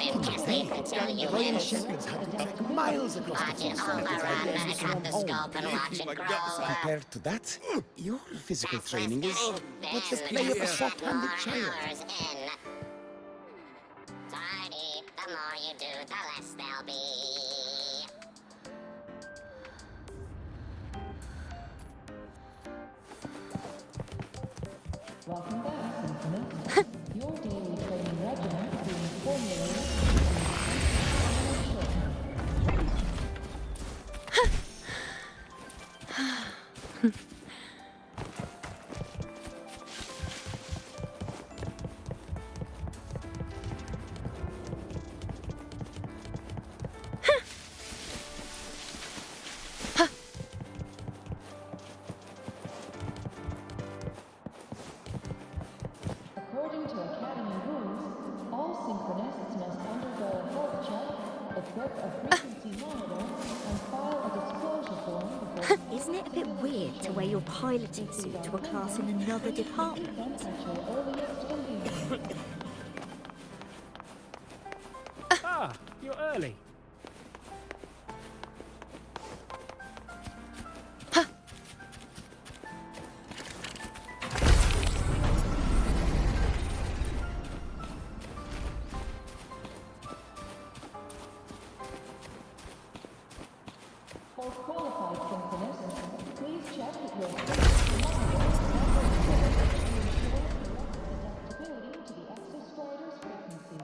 The Royal Shepherds had to trek miles across the forest to find their scope and watch it grow. Compared to that, your physical training is but the play of a soft-handed child. Tidy, the more you do, the less there'll be. Welcome back, Infinite. Your daily training regimen is being formulated. According to Academy rules, all synchronists must undergo a health check, equip a frequency monitor, and file a disclosure form before... Isn't it a bit weird to wear your piloting suit to a class in another department? Ah, you're early. For qualified synchronists, please check that your frequency monitor is to ensure correct adaptability to the exostrider's frequency.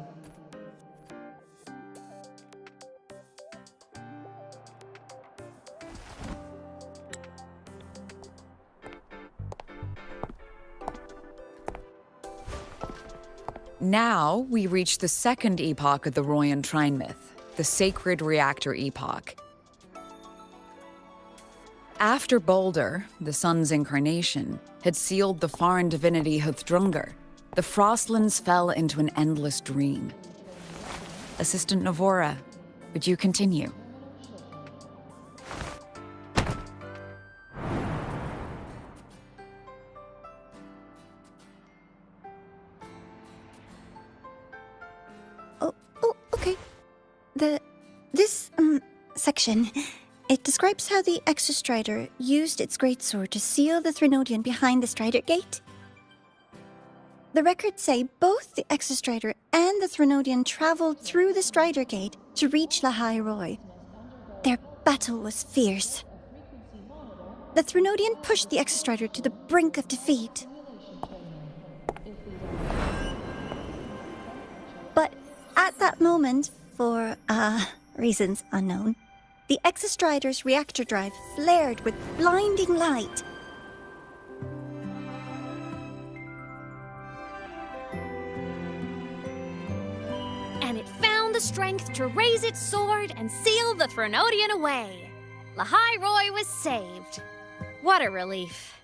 Now we reach the second epoch of the Royan Trine myth, the Sacred Reactor Epoch. After Baldur, the sun's incarnation, had sealed the foreign divinity Huthdrungr, the Frostlands fell into an endless dream. Assistant Navora, would you continue? Oh, okay. This section, it describes how the Exostrider used its greatsword to seal the Threnodian behind the Strider Gate. The records say both the Exostrider and the Threnodian traveled through the Strider Gate to reach Lahai Roy. Their battle was fierce. The Threnodian pushed the Exostrider to the brink of defeat. But at that moment, for, reasons unknown, the Exostrider's reactor drive flared with blinding light. And it found the strength to raise its sword and seal the Threnodian away. Lahai Roy was saved. What a relief.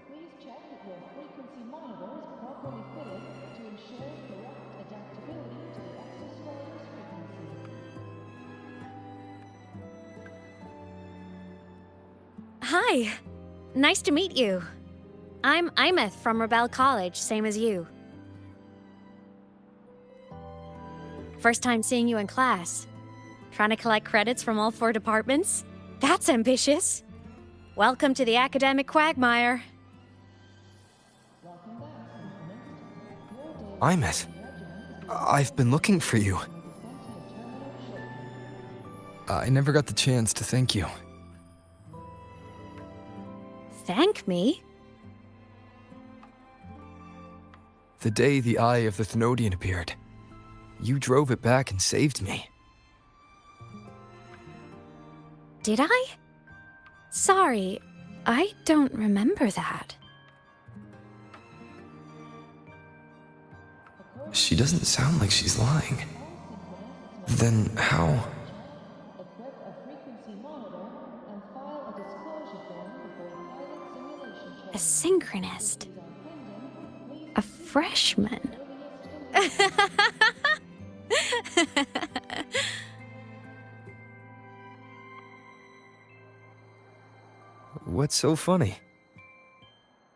Please check that your frequency monitor is properly fitted to ensure correct adaptability to the exostrider's frequency. Hi. Nice to meet you. I'm Imeth from Rebel College, same as you. First time seeing you in class. Trying to collect credits from all 4 departments? That's ambitious. Welcome to the academic quagmire. Imeth, I've been looking for you. I never got the chance to thank you. Thank me? The day the Eye of the Thenodian appeared, you drove it back and saved me. Did I? Sorry, I don't remember that. She doesn't sound like she's lying. Then how? Equip a frequency monitor and file a disclosure form before pilot simulation A synchronist. A freshman. What's so funny?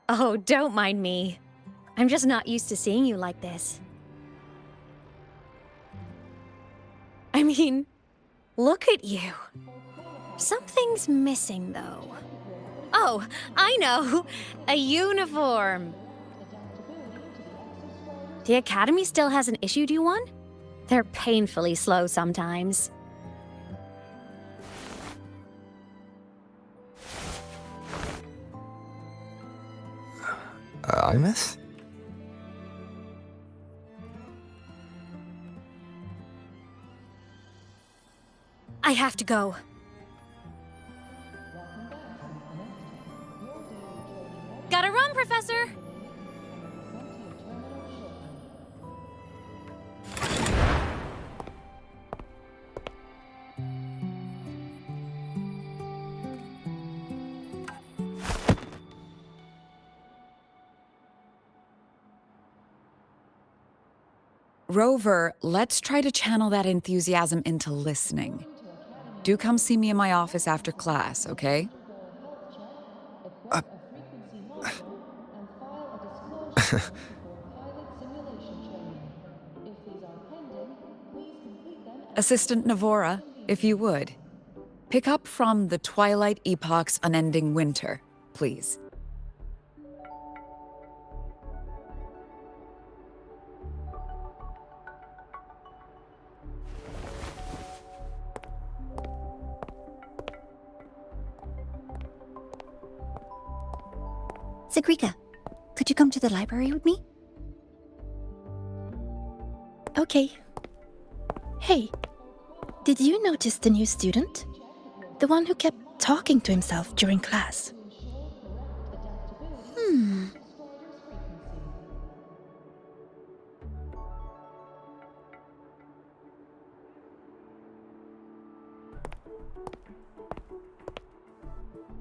Oh, don't mind me. I'm just not used to seeing you like this. I mean, look at you. Something's missing, though. Oh, I know! A uniform! The Academy still hasn't issued you one? They're painfully slow sometimes. Imeth? I have to go. Gotta run, Professor! Rover, let's try to channel that enthusiasm into listening. Do come see me in my office after class, okay? Assistant Navora, if you would. Pick up from the Twilight Epoch's Unending Winter, please. Sigrika, could you come to the library with me? Okay. Hey, did you notice the new student? The one who kept talking to himself during class.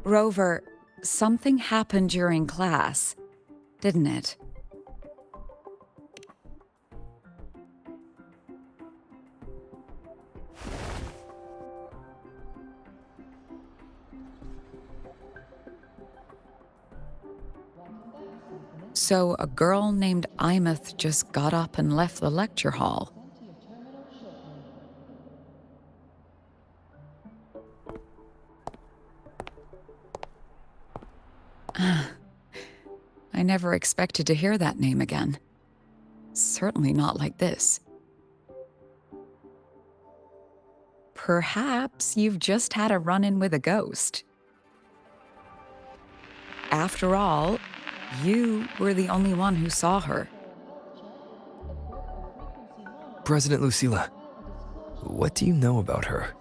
Rover, something happened during class, didn't it? So a girl named Imeth just got up and left the lecture hall. I never expected to hear that name again. Certainly not like this. Perhaps you've just had a run-in with a ghost. After all, you were the only one who saw her. President Lucilla, what do you know about her?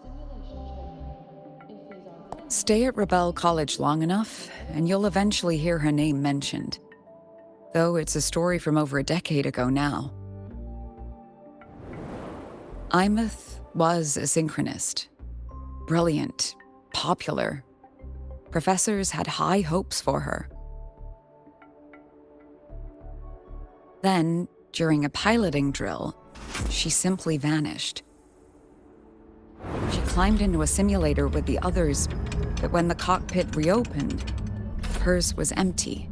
Stay at Rebel College long enough, and you'll eventually hear her name mentioned. Though it's a story from over a decade ago now. Imeth was a synchronist. Brilliant, popular. Professors had high hopes for her. Then, during a piloting drill, she simply vanished. She climbed into a simulator with the others, but when the cockpit reopened, hers was empty.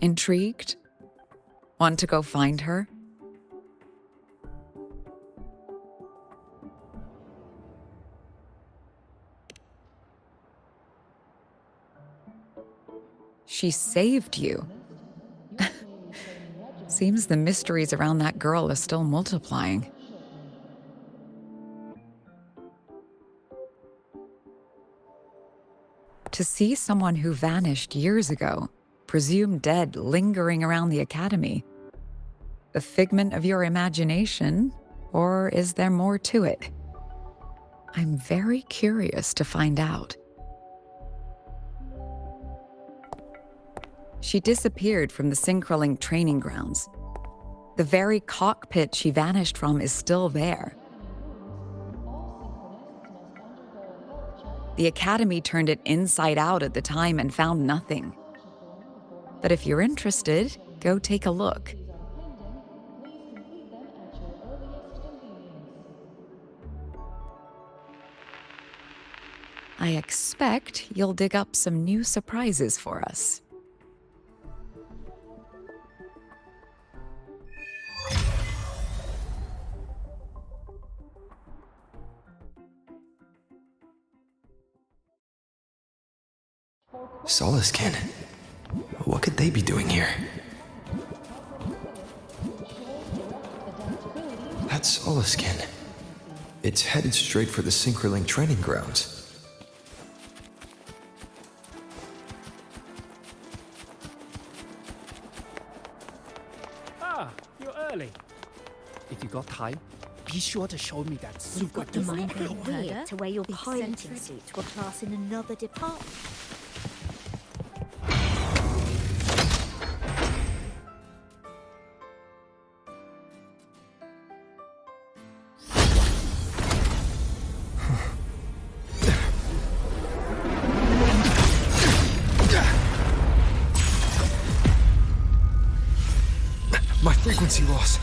Intrigued? Want to go find her? She saved you. Seems the mysteries around that girl are still multiplying. To see someone who vanished years ago, presumed dead, lingering around the academy, a figment of your imagination, or is there more to it? I'm very curious to find out. She disappeared from the Synchroling training grounds. The very cockpit she vanished from is still there. The Academy turned it inside out at the time and found nothing. But if you're interested, go take a look. I expect you'll dig up some new surprises for us. Solaskin. What could they be doing here? That's Solaskin. It's headed straight for the Synchroling training grounds. Ah, you're early. If you got time, be sure to show me that You've got the mind Isn't it weird to wear your piloting suit to a class in another department? My frequency loss.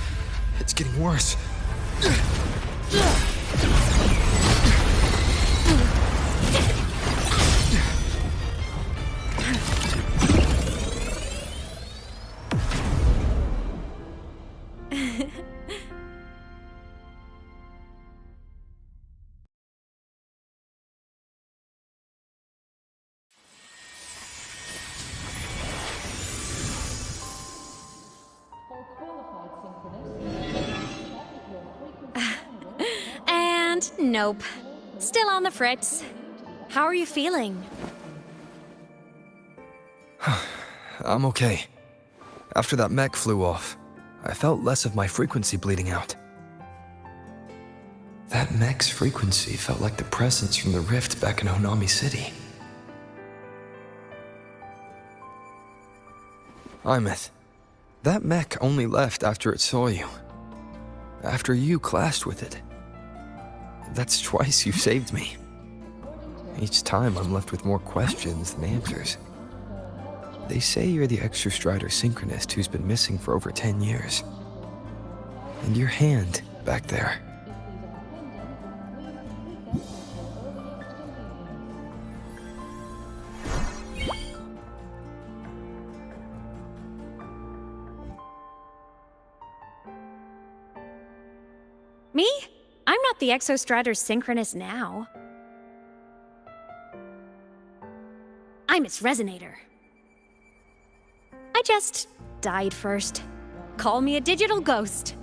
It's getting worse. And nope. Still on the fritz. How are you feeling? I'm okay. After that mech flew off, I felt less of my frequency bleeding out. That mech's frequency felt like the presence from the rift back in Honami City. Imeth, that mech only left after it saw you. After you clashed with it. That's twice you've saved me. Each time I'm left with more questions than answers. They say you're the Extra Strider Synchronist who's been missing for over 10 years. And your hand, back there. Me? I'm not the Exostrider Synchronist now. I'm its Resonator. I just died first. Call me a digital ghost.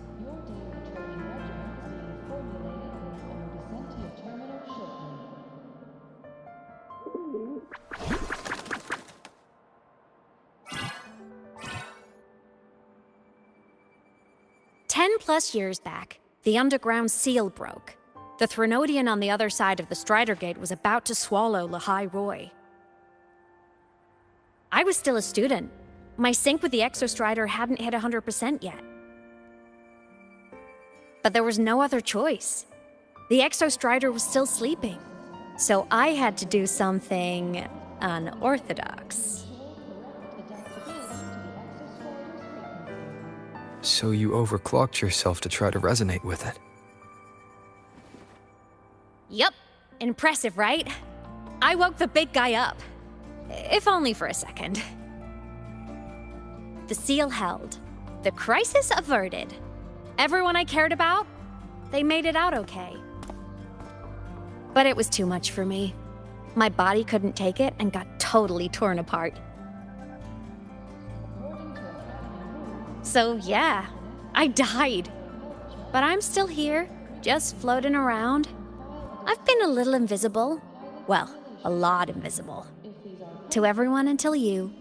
+10 years back, the underground seal broke. The Threnodian on the other side of the Strider Gate was about to swallow Lahai Roy. I was still a student. My sync with the Exostrider hadn't hit 100% yet. But there was no other choice. The Exostrider was still sleeping. So I had to do something unorthodox. So you overclocked yourself to try to resonate with it. Yup. Impressive, right? I woke the big guy up. If only for a second. The seal held. The crisis averted. Everyone I cared about, they made it out okay. But it was too much for me. My body couldn't take it and got totally torn apart. So yeah, I died. But I'm still here, just floating around. I've been a little invisible. Well, a lot invisible. To everyone until you.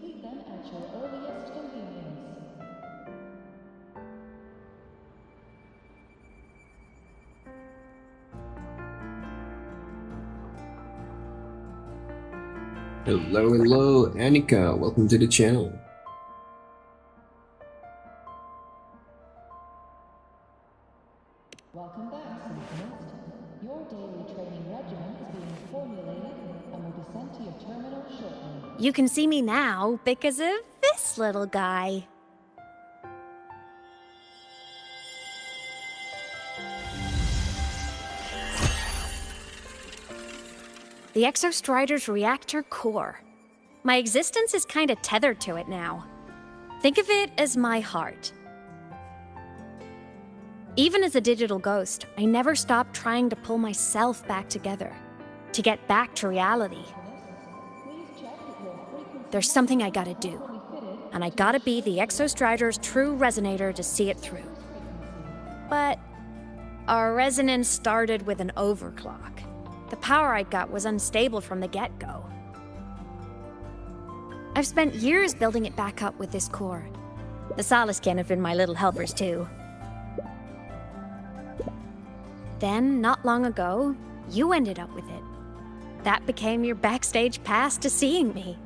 Hello, Annika. Welcome to the channel. Welcome back, Synchronist. Your daily training regimen is being formulated and will be sent to your terminal shortly. You can see me now because of this little guy. the Exostrider's reactor core. My existence is kinda tethered to it now. Think of it as my heart. Even as a digital ghost, I never stopped trying to pull myself back together, to get back to reality. There's something I gotta do, and I gotta be the Exostrider's true resonator to see it through. But our resonance started with an overclock. The power I got was unstable from the get-go. I've spent years building it back up with this core. The Soliskin have been my little helpers too. Then, not long ago, you ended up with it. That became your backstage pass to seeing me.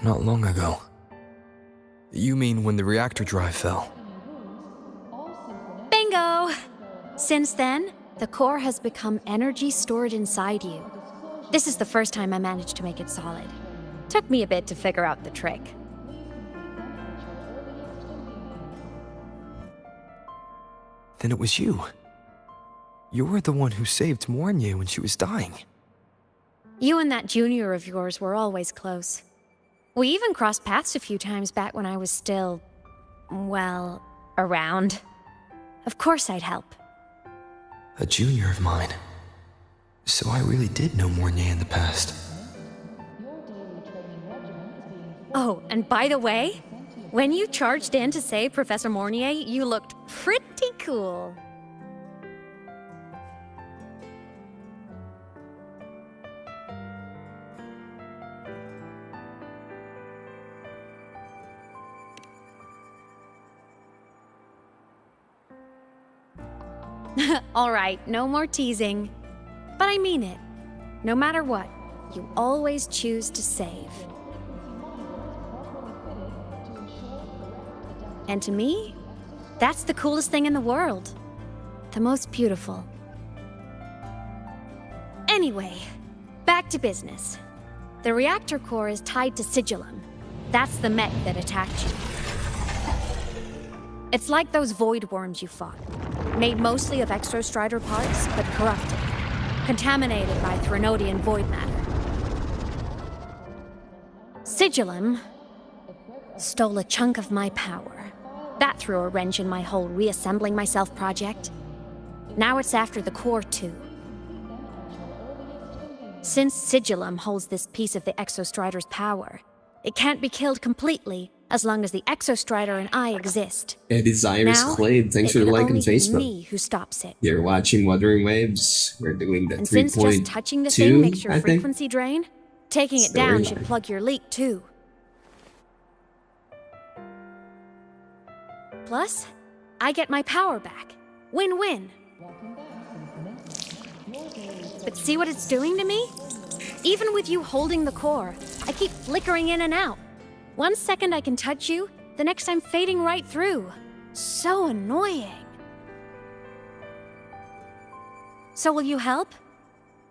Not long ago. You mean when the reactor drive fell? Bingo! Since then, the core has become energy stored inside you. This is the first time I managed to make it solid. Took me a bit to figure out the trick. Then it was you. You were the one who saved Mornye when she was dying. You and that junior of yours were always close. We even crossed paths a few times back when I was still, well, around. Of course I'd help. A junior of mine. So I really did know Mornye in the past. Oh, and by the way, when you charged in to save Professor Mornye, you looked pretty cool. All right, no more teasing. But I mean it. No matter what, you always choose to save. And to me, that's the coolest thing in the world. The most beautiful. Anyway, back to business. The reactor core is tied to Sigillum. That's the mech that attacked you. It's like those void worms you fought. Made mostly of Exostrider parts, but corrupted. Contaminated by Threnodian void matter. Sigillum stole a chunk of my power. That threw a wrench in my whole reassembling myself project. Now it's after the core too. Since Sigillum holds this piece of the Exostrider's power, it can't be killed completely as long as the Exostrider and I exist. It is Iris Now, Clade. Thanks for the like on it can only be Facebook. me who stops it. You're watching Wuthering Waves. We're doing the And since just 3.2, touching the thing makes your I think. frequency drain, taking it down should Storyline. plug your leak too. Plus, I get my power back. Win-win. But see what it's doing to me? Even with you holding the core, I keep flickering in and out. 1 second I can touch you, the next I'm fading right through. So annoying. So will you help?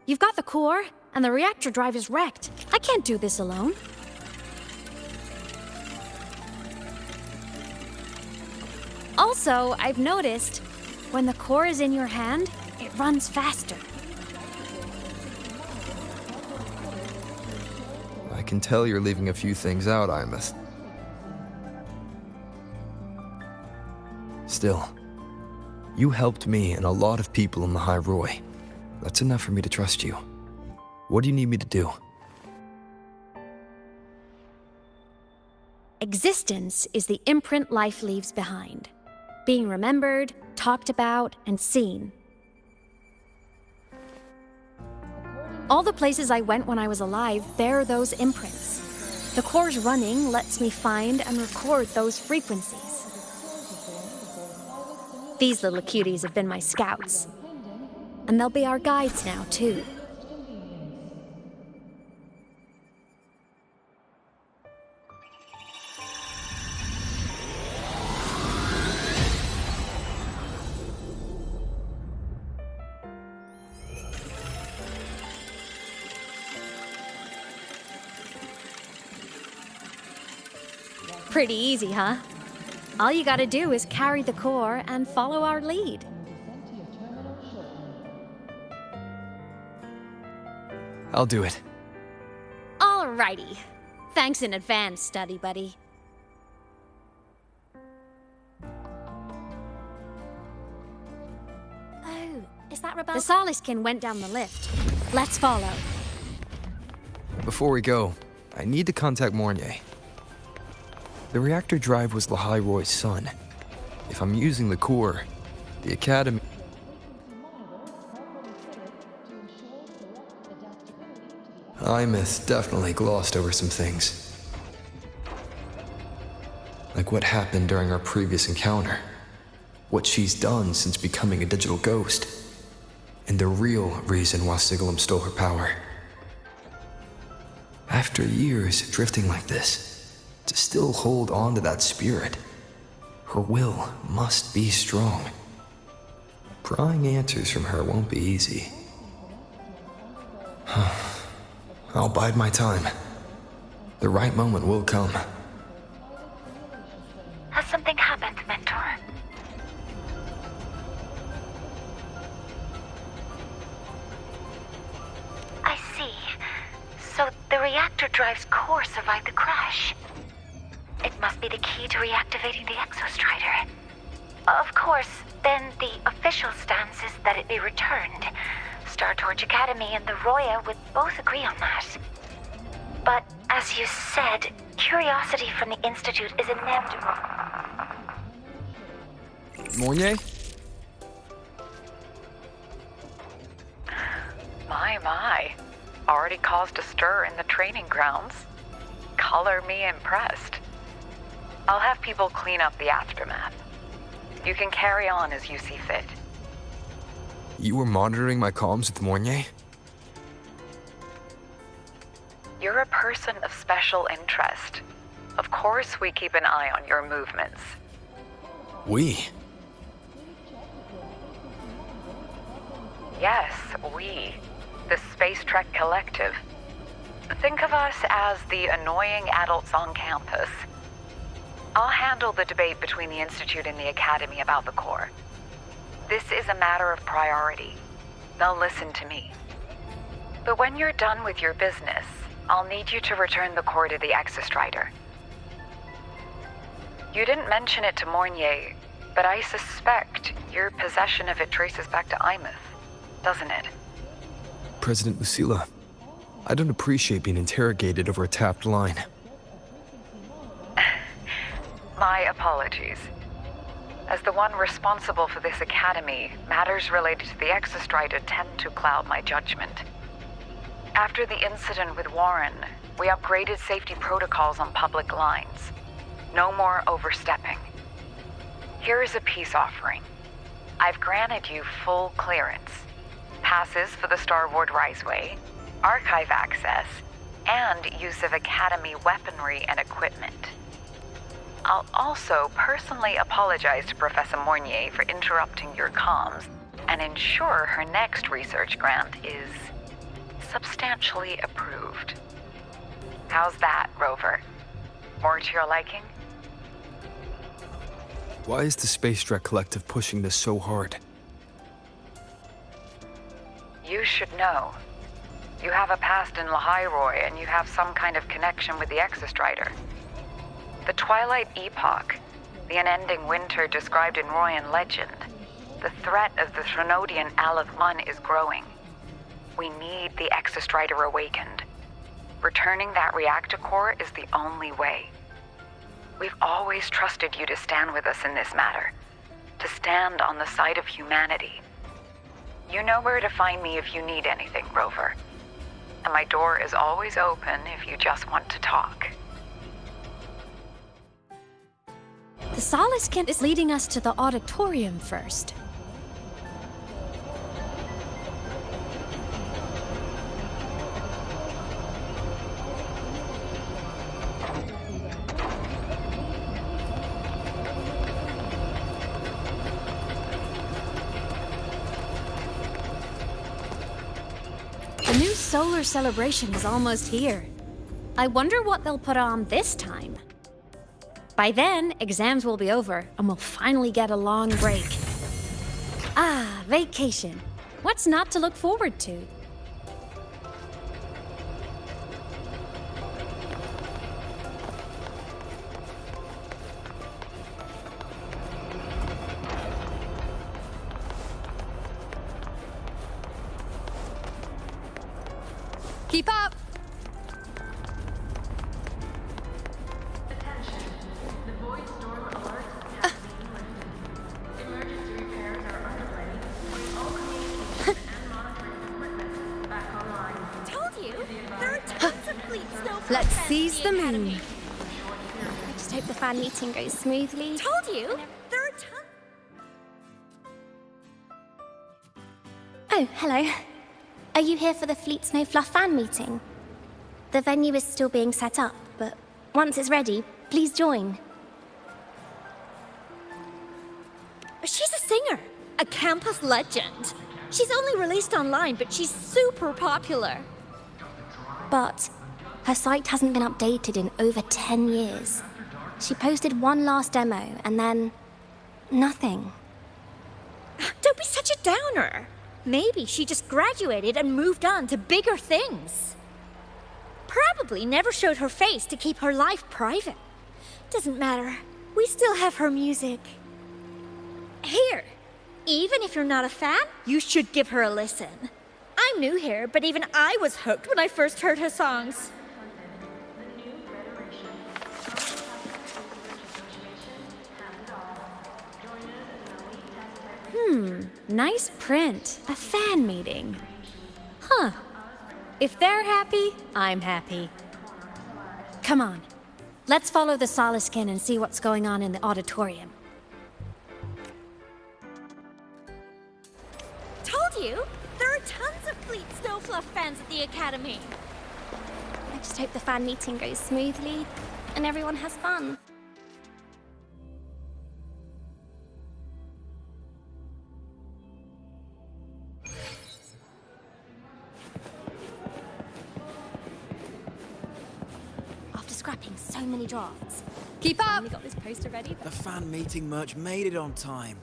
You've got the core, and the reactor drive is wrecked. I can't do this alone. Also, I've noticed, when the core is in your hand, it runs faster. I can tell you're leaving a few things out, Imus. Still, you helped me and a lot of people in the High Roy. That's enough for me to trust you. What do you need me to do? Existence is the imprint life leaves behind. Being remembered, talked about, and seen. All the places I went when I was alive bear those imprints. The core's running lets me find and record those frequencies. These little cuties have been my scouts. And they'll be our guides now, too. Pretty easy, huh? All you gotta do is carry the core and follow our lead. I'll do it. Alrighty. Thanks in advance, study buddy. Oh, is that Rebel? The Soliskin went down the lift. Let's follow. Before we go, I need to contact Mornier. The reactor drive was Lahai Roy's son. If I'm using the core, the Academy... Imeth definitely glossed over some things. Like what happened during our previous encounter. What she's done since becoming a digital ghost. And the real reason why Sigalum stole her power. After years drifting like this, to still hold on to that spirit, her will must be strong. Prying answers from her won't be easy. I'll bide my time. The right moment will come. Has something happened, Mentor? I see. So the reactor drive's core survived the crash. It must be the key to reactivating the Exostrider. Of course, then the official stance is that it be returned. Star Torch Academy and the Royale would both agree on that. But, as you said, curiosity from the Institute is inevitable. Mornier? My. Already caused a stir in the training grounds. Color me impressed. I'll have people clean up the aftermath. You can carry on as you see fit. You were monitoring my comms with Mornier? You're a person of special interest. Of course we keep an eye on your movements. We? Yes, we. The Space Trek Collective. Think of us as the annoying adults on campus. I'll handle the debate between the Institute and the Academy about the core. This is a matter of priority. They'll listen to me. But when you're done with your business, I'll need you to return the core to the Exostrider. You didn't mention it to Mornier, but I suspect your possession of it traces back to Imeth, doesn't it? President Lucilla, I don't appreciate being interrogated over a tapped line. My apologies. As the one responsible for this academy, matters related to the Exostrider tend to cloud my judgment. After the incident with Warren, we upgraded safety protocols on public lines. No more overstepping. Here is a peace offering. I've granted you full clearance. Passes for the Starboard Riseway, archive access, and use of Academy weaponry and equipment. I'll also personally apologize to Professor Mornier for interrupting your comms and ensure her next research grant is substantially approved. How's that, Rover? More to your liking? Why is the Space Trek Collective pushing this so hard? You should know. You have a past in Lahai Roy, and you have some kind of connection with the Exostrider. The Twilight Epoch, the unending winter described in Royan legend, the threat of the Threnodian Aleph 1 is growing. We need the Exostrider awakened. Returning that reactor core is the only way. We've always trusted you to stand with us in this matter, to stand on the side of humanity. You know where to find me if you need anything, Rover. And my door is always open if you just want to talk. The Soliskin is leading us to the auditorium first. The new solar celebration is almost here. I wonder what they'll put on this time. By then, exams will be over, and we'll finally get a long break. Ah, vacation. What's not to look forward to? Keep up! Let's seize the moon. I just hope the fan meeting goes smoothly. Told you! There are tons. Oh, hello. Are you here for the Fleet Snow Fluff fan meeting? The venue is still being set up, but once it's ready, please join. She's a singer, a campus legend. She's only released online, but she's super popular. But her site hasn't been updated in over 10 years. She posted one last demo, and then nothing. Don't be such a downer. Maybe she just graduated and moved on to bigger things. Probably never showed her face to keep her life private. Doesn't matter. We still have her music. Here, even if you're not a fan, you should give her a listen. I'm new here, but even I was hooked when I first heard her songs. Nice print. A fan meeting. Huh. If they're happy, I'm happy. Come on. Let's follow the Soliskin and see what's going on in the auditorium. Told you! There are tons of Fleet Snowfluff fans at the Academy. I just hope the fan meeting goes smoothly and everyone has fun. After scrapping so many drafts, Keep I up! only got this poster ready. The fan meeting merch made it on time.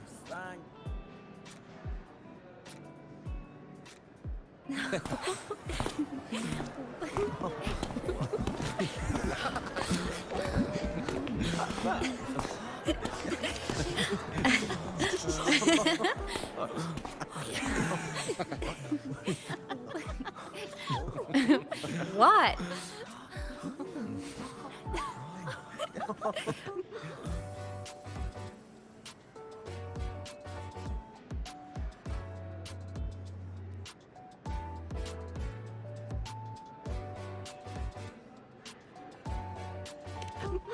What?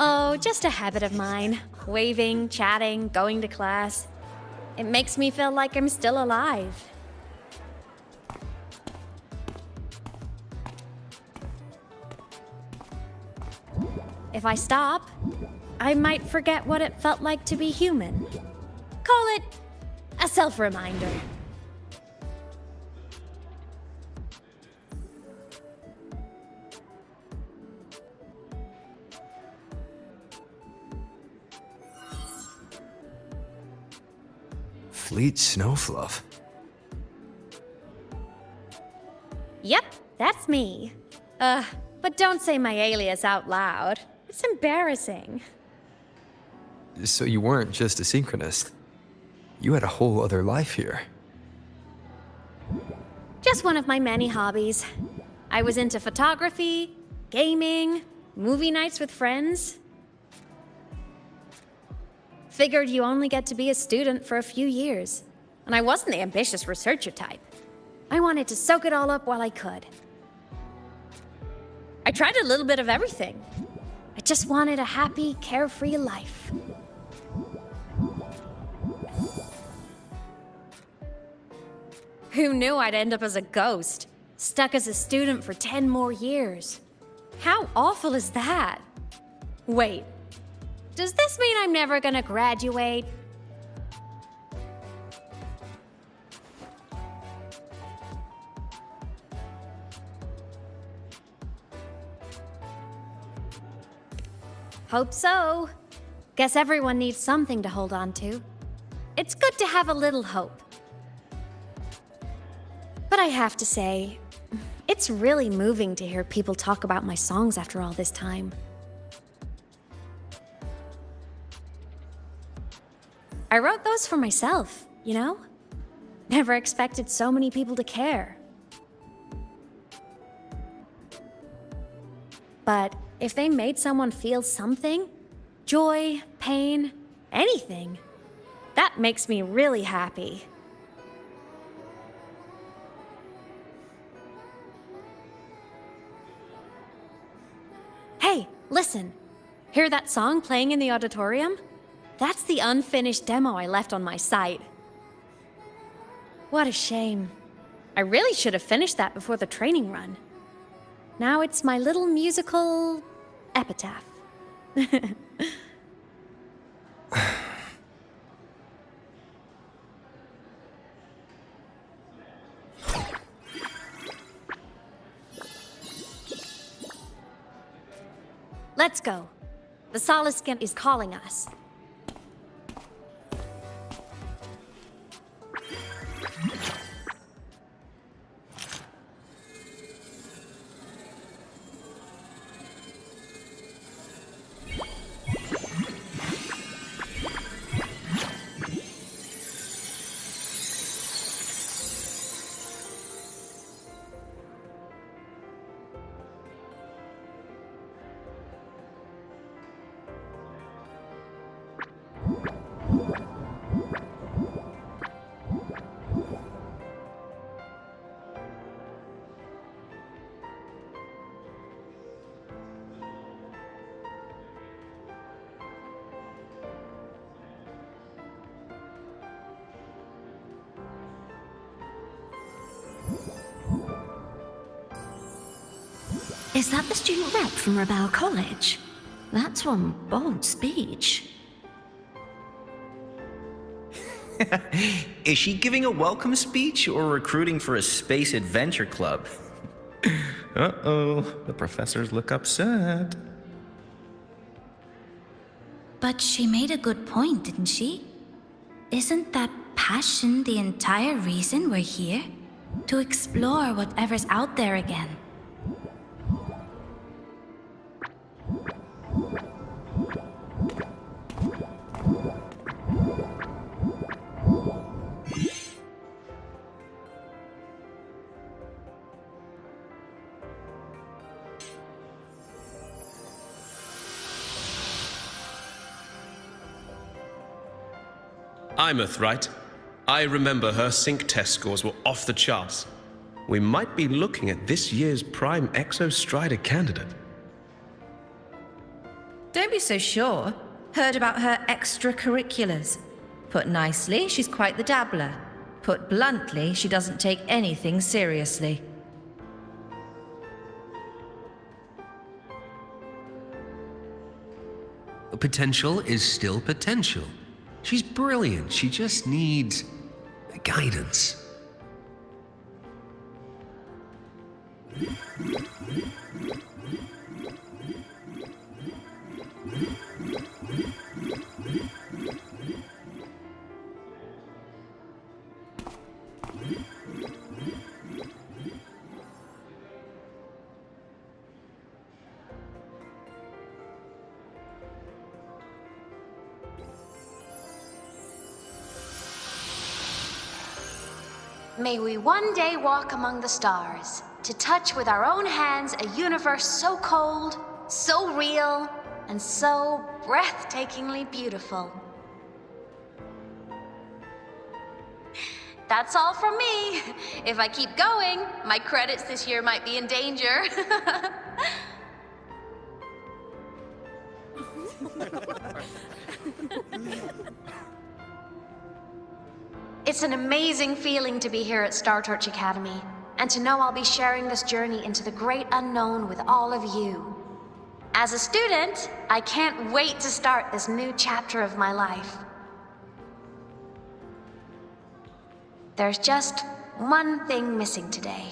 Oh, just a habit of mine. Waving, chatting, going to class. It makes me feel like I'm still alive. If I stop, I might forget what it felt like to be human. Call it a self-reminder. Fleet Snowfluff. Yep, that's me. But don't say my alias out loud. It's embarrassing. So you weren't just a synchronist. You had a whole other life here. Just one of my many hobbies. I was into photography, gaming, movie nights with friends. Figured you only get to be a student for a few years. And I wasn't the ambitious researcher type. I wanted to soak it all up while I could. I tried a little bit of everything. I just wanted a happy, carefree life. Who knew I'd end up as a ghost, stuck as a student for 10 more years? How awful is that? Wait, does this mean I'm never gonna graduate? Hope so. Guess everyone needs something to hold on to. It's good to have a little hope. But I have to say, it's really moving to hear people talk about my songs after all this time. I wrote those for myself, you know? Never expected so many people to care. But if they made someone feel something, joy, pain, anything, that makes me really happy. Hey, listen. Hear that song playing in the auditorium? That's the unfinished demo I left on my site. What a shame. I really should have finished that before the training run. Now it's my little musical epitaph. Let's go. The Soliskin is calling us. Is that the student rep from Royale College? That's one bold speech. Is she giving a welcome speech or recruiting for a space adventure club? Uh-oh, the professors look upset. But she made a good point, didn't she? Isn't that passion the entire reason we're here? To explore whatever's out there again. Imeth, right? I remember her sync test scores were off the charts. We might be looking at this year's prime Exostrider candidate. Don't be so sure. Heard about her extracurriculars. Put nicely, she's quite the dabbler. Put bluntly, she doesn't take anything seriously. Potential is still potential. She's brilliant. She just needs guidance. May we one day walk among the stars, to touch with our own hands a universe so cold, so real, and so breathtakingly beautiful. That's all from me. If I keep going, my credits this year might be in danger. It's an amazing feeling to be here at Star Torch Academy, and to know I'll be sharing this journey into the great unknown with all of you. As a student, I can't wait to start this new chapter of my life. There's just one thing missing today.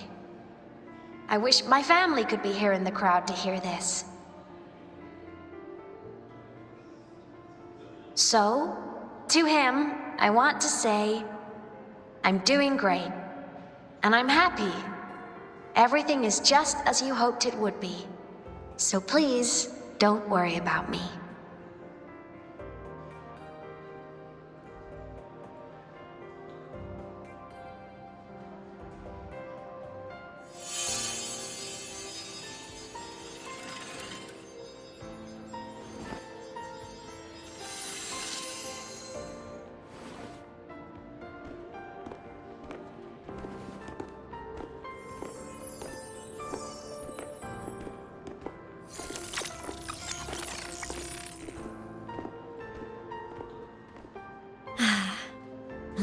I wish my family could be here in the crowd to hear this. So, to him, I want to say, I'm doing great, and I'm happy. Everything is just as you hoped it would be. So please, don't worry about me.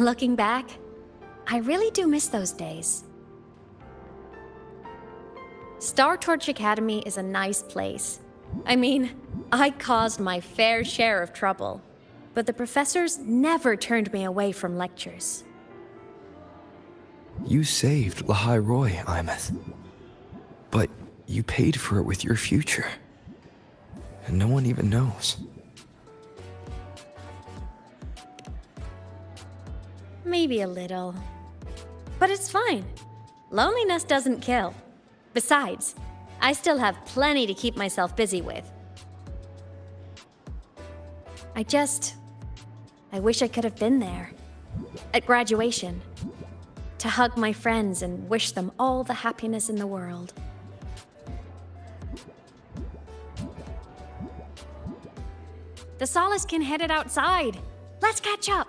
Looking back, I really do miss those days. Star Torch Academy is a nice place. I mean, I caused my fair share of trouble, but the professors never turned me away from lectures. You saved Lahai Roy, Imeth. But you paid for it with your future. And no one even knows. Maybe a little. But it's fine. Loneliness doesn't kill. Besides, I still have plenty to keep myself busy with. I wish I could have been there. At graduation. To hug my friends and wish them all the happiness in the world. The Solace can headed outside. Let's catch up.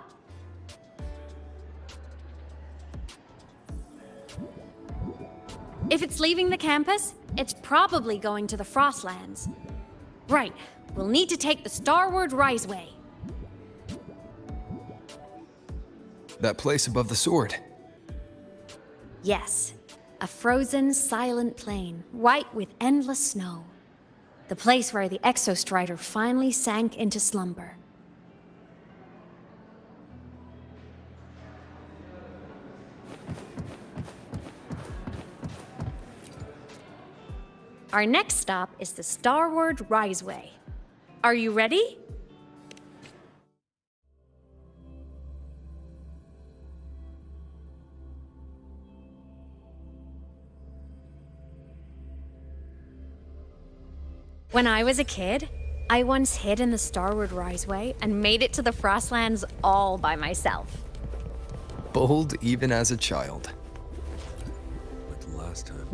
If it's leaving the campus, it's probably going to the Frostlands. Right, we'll need to take the Starward Riseway. That place above the sword. Yes, a frozen, silent plain, white with endless snow. The place where the Exostrider finally sank into slumber. Our next stop is the Starward Riseway. Are you ready? When I was a kid, I once hid in the Starward Riseway and made it to the Frostlands all by myself. Bold even as a child. Like the last time.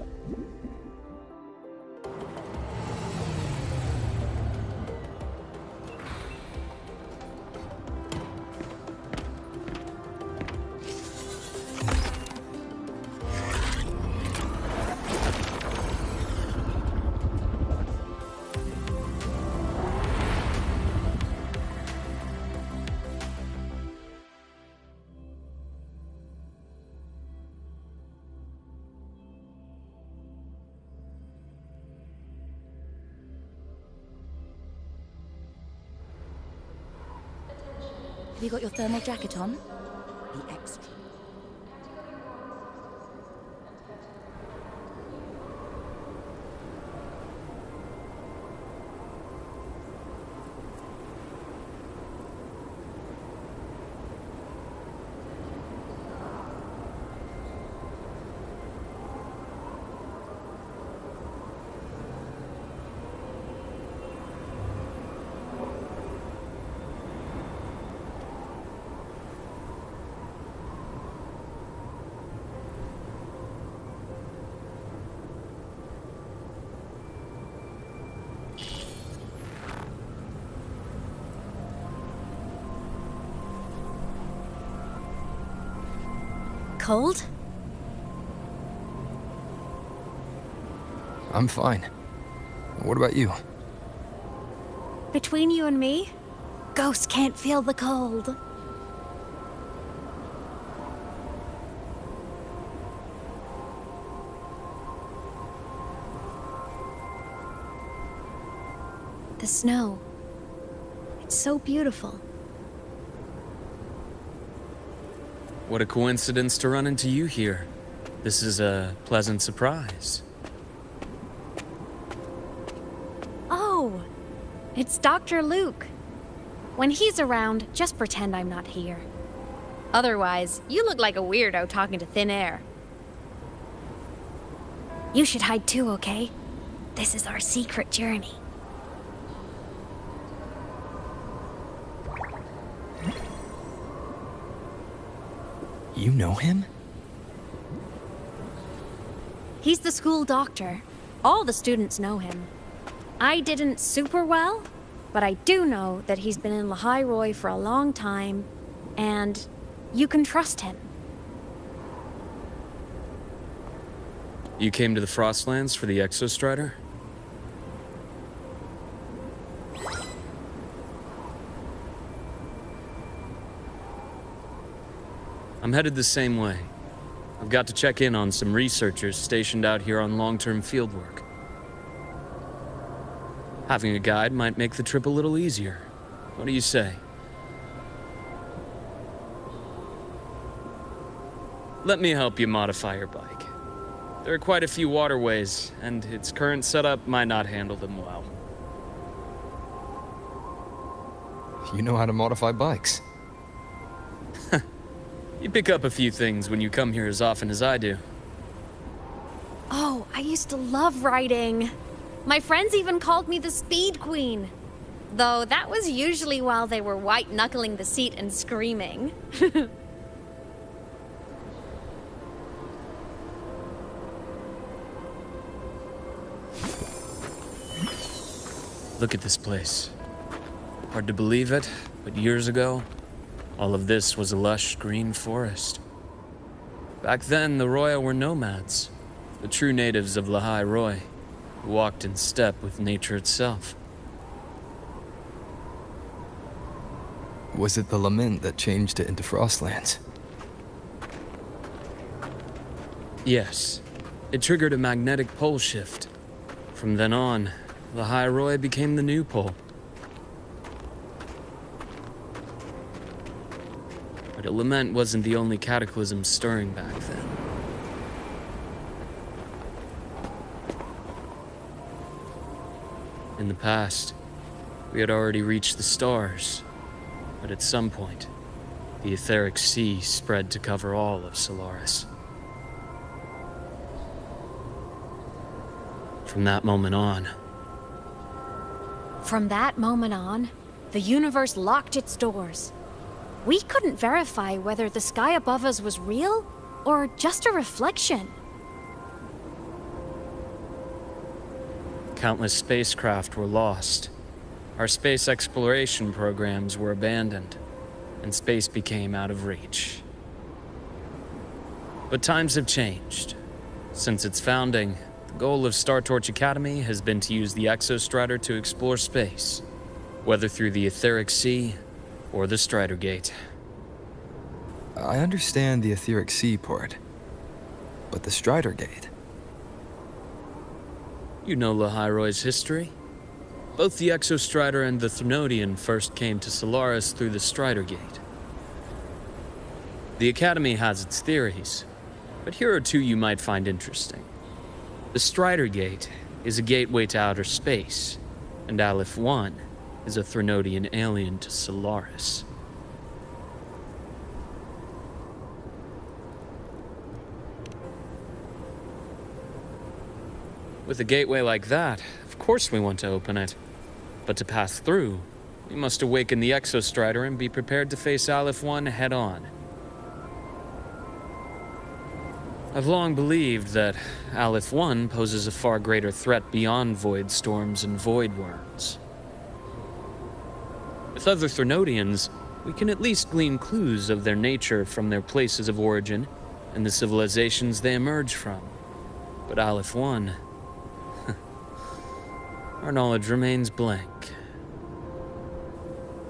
Have you got your thermal jacket on? Be extra. Cold? I'm fine. What about you? Between you and me, ghosts can't feel the cold. The snow. It's so beautiful. What a coincidence to run into you here. This is a pleasant surprise. Oh, it's Dr. Luke. When he's around, just pretend I'm not here. Otherwise, you look like a weirdo talking to thin air. You should hide too, okay? This is our secret journey. You know him? He's the school doctor. All the students know him. I didn't super well, but I do know that he's been in Lahai Roy for a long time, and you can trust him. You came to the Frostlands for the Exostrider? I'm headed the same way. I've got to check in on some researchers stationed out here on long-term fieldwork. Having a guide might make the trip a little easier. What do you say? Let me help you modify your bike. There are quite a few waterways, and its current setup might not handle them well. You know how to modify bikes. You pick up a few things when you come here as often as I do. Oh, I used to love riding. My friends even called me the Speed Queen. Though that was usually while they were white-knuckling the seat and screaming. Look at this place. Hard to believe it, but years ago, all of this was a lush green forest. Back then, the Royale were nomads, the true natives of Lahai Roy, who walked in step with nature itself. Was it the Lament that changed it into Frostlands? Yes, it triggered a magnetic pole shift. From then on, Lahai Roy became the new pole. But a Lament wasn't the only cataclysm stirring back then. In the past, we had already reached the stars, but at some point, the etheric sea spread to cover all of Solaris. From that moment on, the universe locked its doors. We couldn't verify whether the sky above us was real or just a reflection. countless spacecraft were lost. Our space exploration programs were abandoned, and space became out of reach. But times have changed. Since its founding, the goal of Star Torch Academy has been to use the Exostrider to explore space, whether through the Etheric Sea or the Strider Gate. I understand the Etheric Sea part, but the Strider Gate? You know Lahai-Roy's history. Both the Exostrider and the Threnodian first came to Solaris through the Strider Gate. The Academy has its theories, but here are two you might find interesting. The Strider Gate is a gateway to outer space, and Aleph 1 is a Threnodian alien to Solaris. With a gateway like that, of course we want to open it. But to pass through, we must awaken the Exostrider and be prepared to face Aleph 1 head-on. I've long believed that Aleph 1 poses a far greater threat beyond void storms and void worms. With other Threnodians, we can at least glean clues of their nature from their places of origin and the civilizations they emerge from. But Aleph 1... our knowledge remains blank.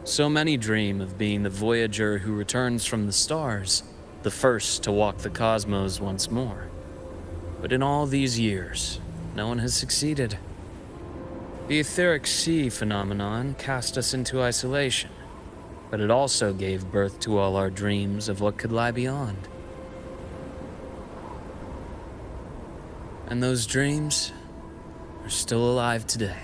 So many dream of being the Voyager who returns from the stars, the first to walk the cosmos once more. But in all these years, no one has succeeded. The Etheric Sea phenomenon cast us into isolation, but it also gave birth to all our dreams of what could lie beyond. And those dreams are still alive today.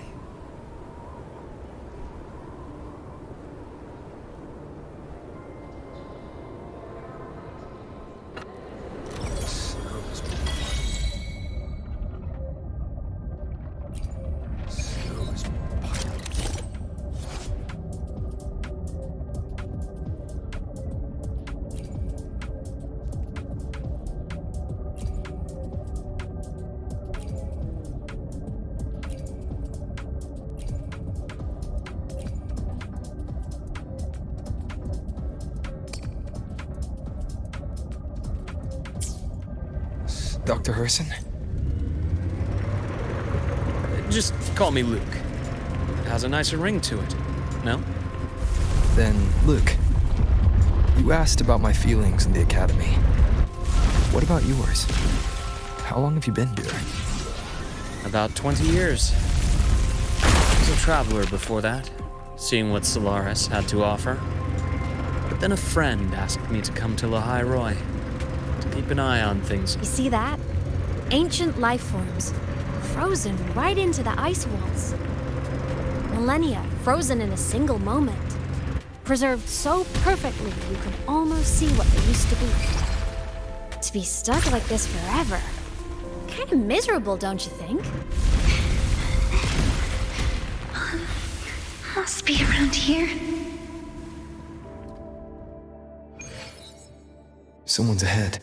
Dr. Herson? Just call me Luke. It has a nicer ring to it, no? Then, Luke, You asked about my feelings in the academy. What about yours? How long have you been here? About 20 years. I was a traveler before that, seeing what Solaris had to offer. But then a friend asked me to come to Lehigh Roy, to keep an eye on things. You see that? Ancient life forms, frozen right into the ice walls. Millennia frozen in a single moment. Preserved so perfectly you could almost see what they used to be. To be stuck like this forever. Kind of miserable, don't you think? Must be around here. Someone's ahead.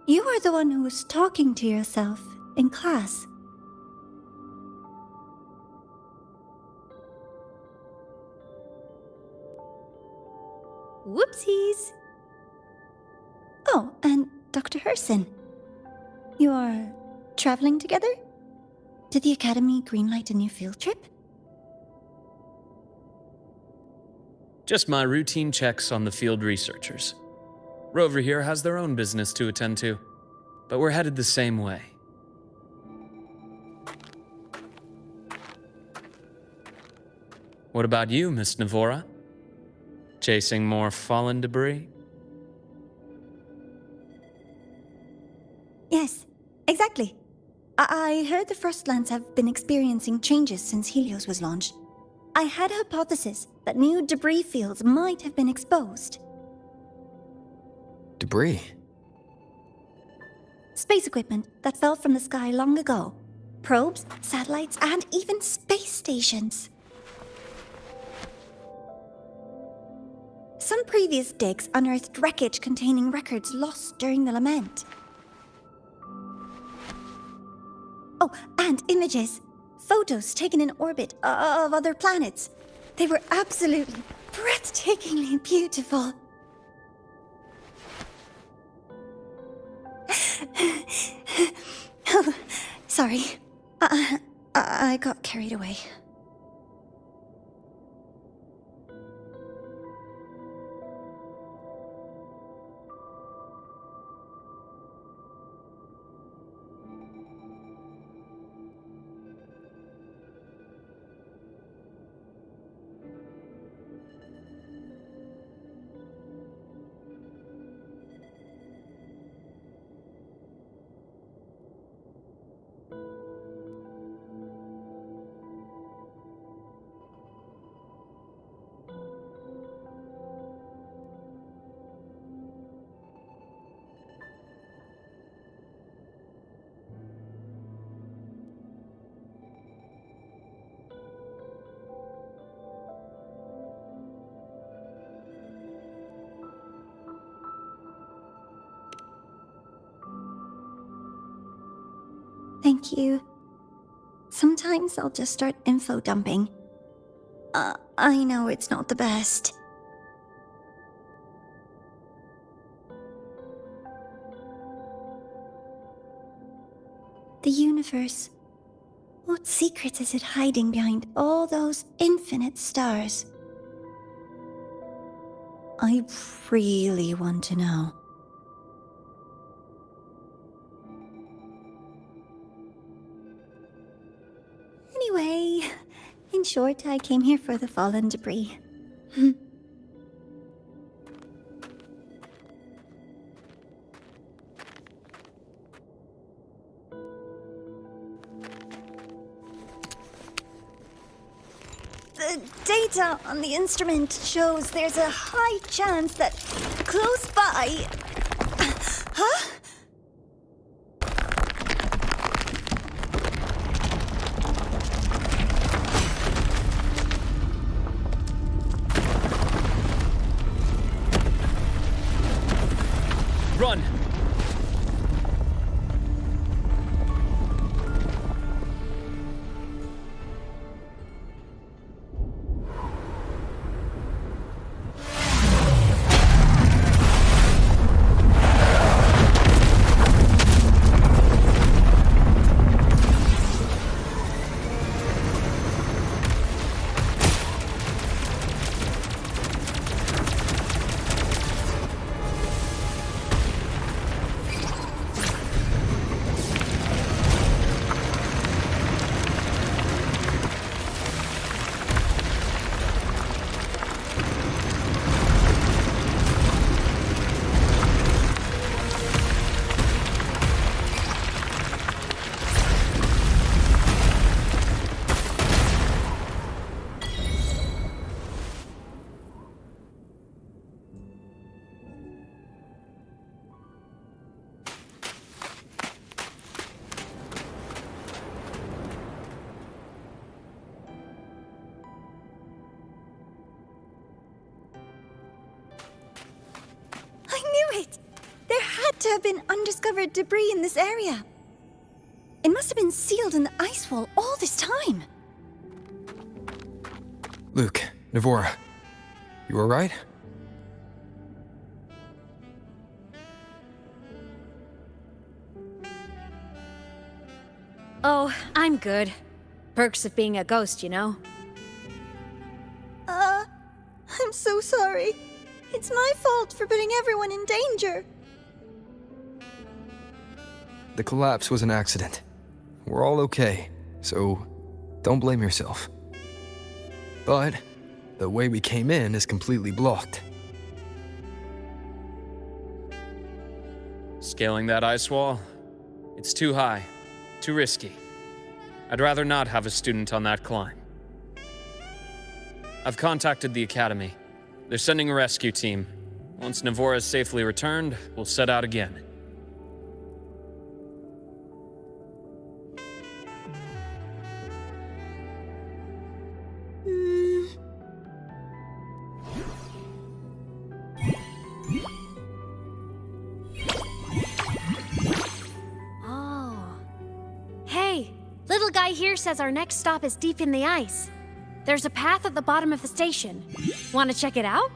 You are the one who was talking to yourself in class. Whoopsies! Oh, and Dr. Herson. You are traveling together? Did the Academy greenlight a new field trip? Just my routine checks on the field researchers. Rover here has their own business to attend to, but we're headed the same way. What about you, Miss Navora? Chasing more fallen debris? Yes, exactly. I heard the Frostlands have been experiencing changes since Helios was launched. I had a hypothesis that new debris fields might have been exposed. Debris? Space equipment that fell from the sky long ago. Probes, satellites, and even space stations. Some previous digs unearthed wreckage containing records lost during the Lament. Oh, and images. Photos taken in orbit of other planets. They were absolutely breathtakingly beautiful. Oh, sorry. I got carried away. Thank you. Sometimes I'll just start info dumping. I know it's not the best. The universe. What secrets is it hiding behind all those infinite stars? I really want to know. Anyway, in short, I came here for the fallen debris. The data on the instrument shows there's a high chance that close by... Huh? have been undiscovered debris in this area. It must have been sealed in the ice wall all this time. Luke, Navora, you alright? Oh, I'm good. Perks of being a ghost, you know? I'm so sorry. It's my fault for putting everyone in danger. The collapse was an accident. We're all okay, so don't blame yourself. But the way we came in is completely blocked. Scaling that ice wall? It's too high, too risky. I'd rather not have a student on that climb. I've contacted the Academy. They're sending a rescue team. Once Navora is safely returned, we'll set out again. Oh. Hey, little guy here says our next stop is deep in the ice. There's a path at the bottom of the station. Want to check it out?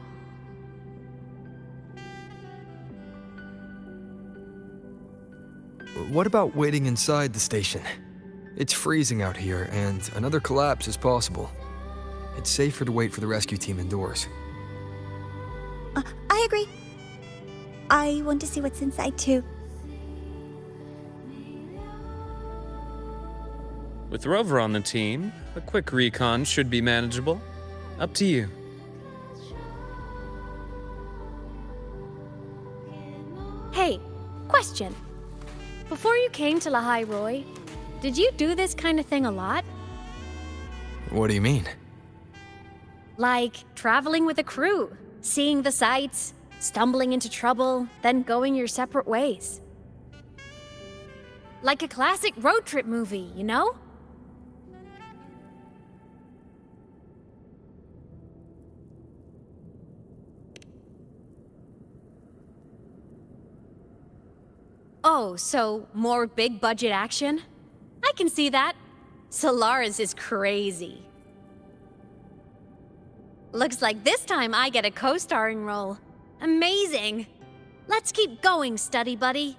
What about waiting inside the station? It's freezing out here, and another collapse is possible. It's safer to wait for the rescue team indoors. I agree. I want to see what's inside too. With Rover on the team, a quick recon should be manageable. Up to you. Hey, question. Before you came to Lahai Roy, did you do this kind of thing a lot? What do you mean? Like traveling with a crew, seeing the sights, stumbling into trouble, then going your separate ways. Like a classic road trip movie, you know? Oh, so more big budget action? I can see that. Solaris is crazy. Looks like this time I get a co-starring role. Amazing! Let's keep going, study buddy.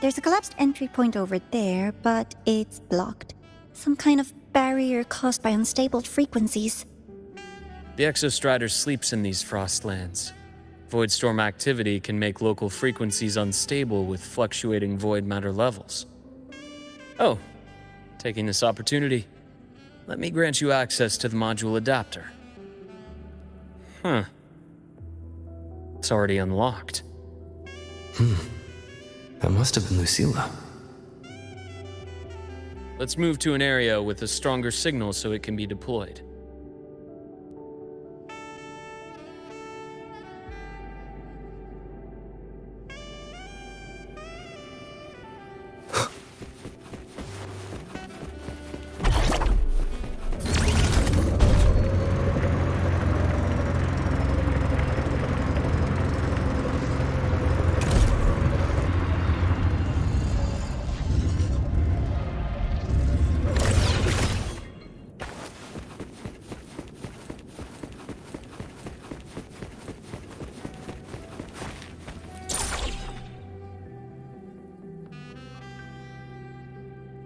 There's a collapsed entry point over there, but it's blocked. Some kind of barrier caused by unstable frequencies. The Exostrider sleeps in these frostlands. Void storm activity can make local frequencies unstable with fluctuating void matter levels. Oh, taking this opportunity, let me grant you access to the module adapter. Huh. It's already unlocked. That must have been Lucilla. Let's move to an area with a stronger signal so it can be deployed.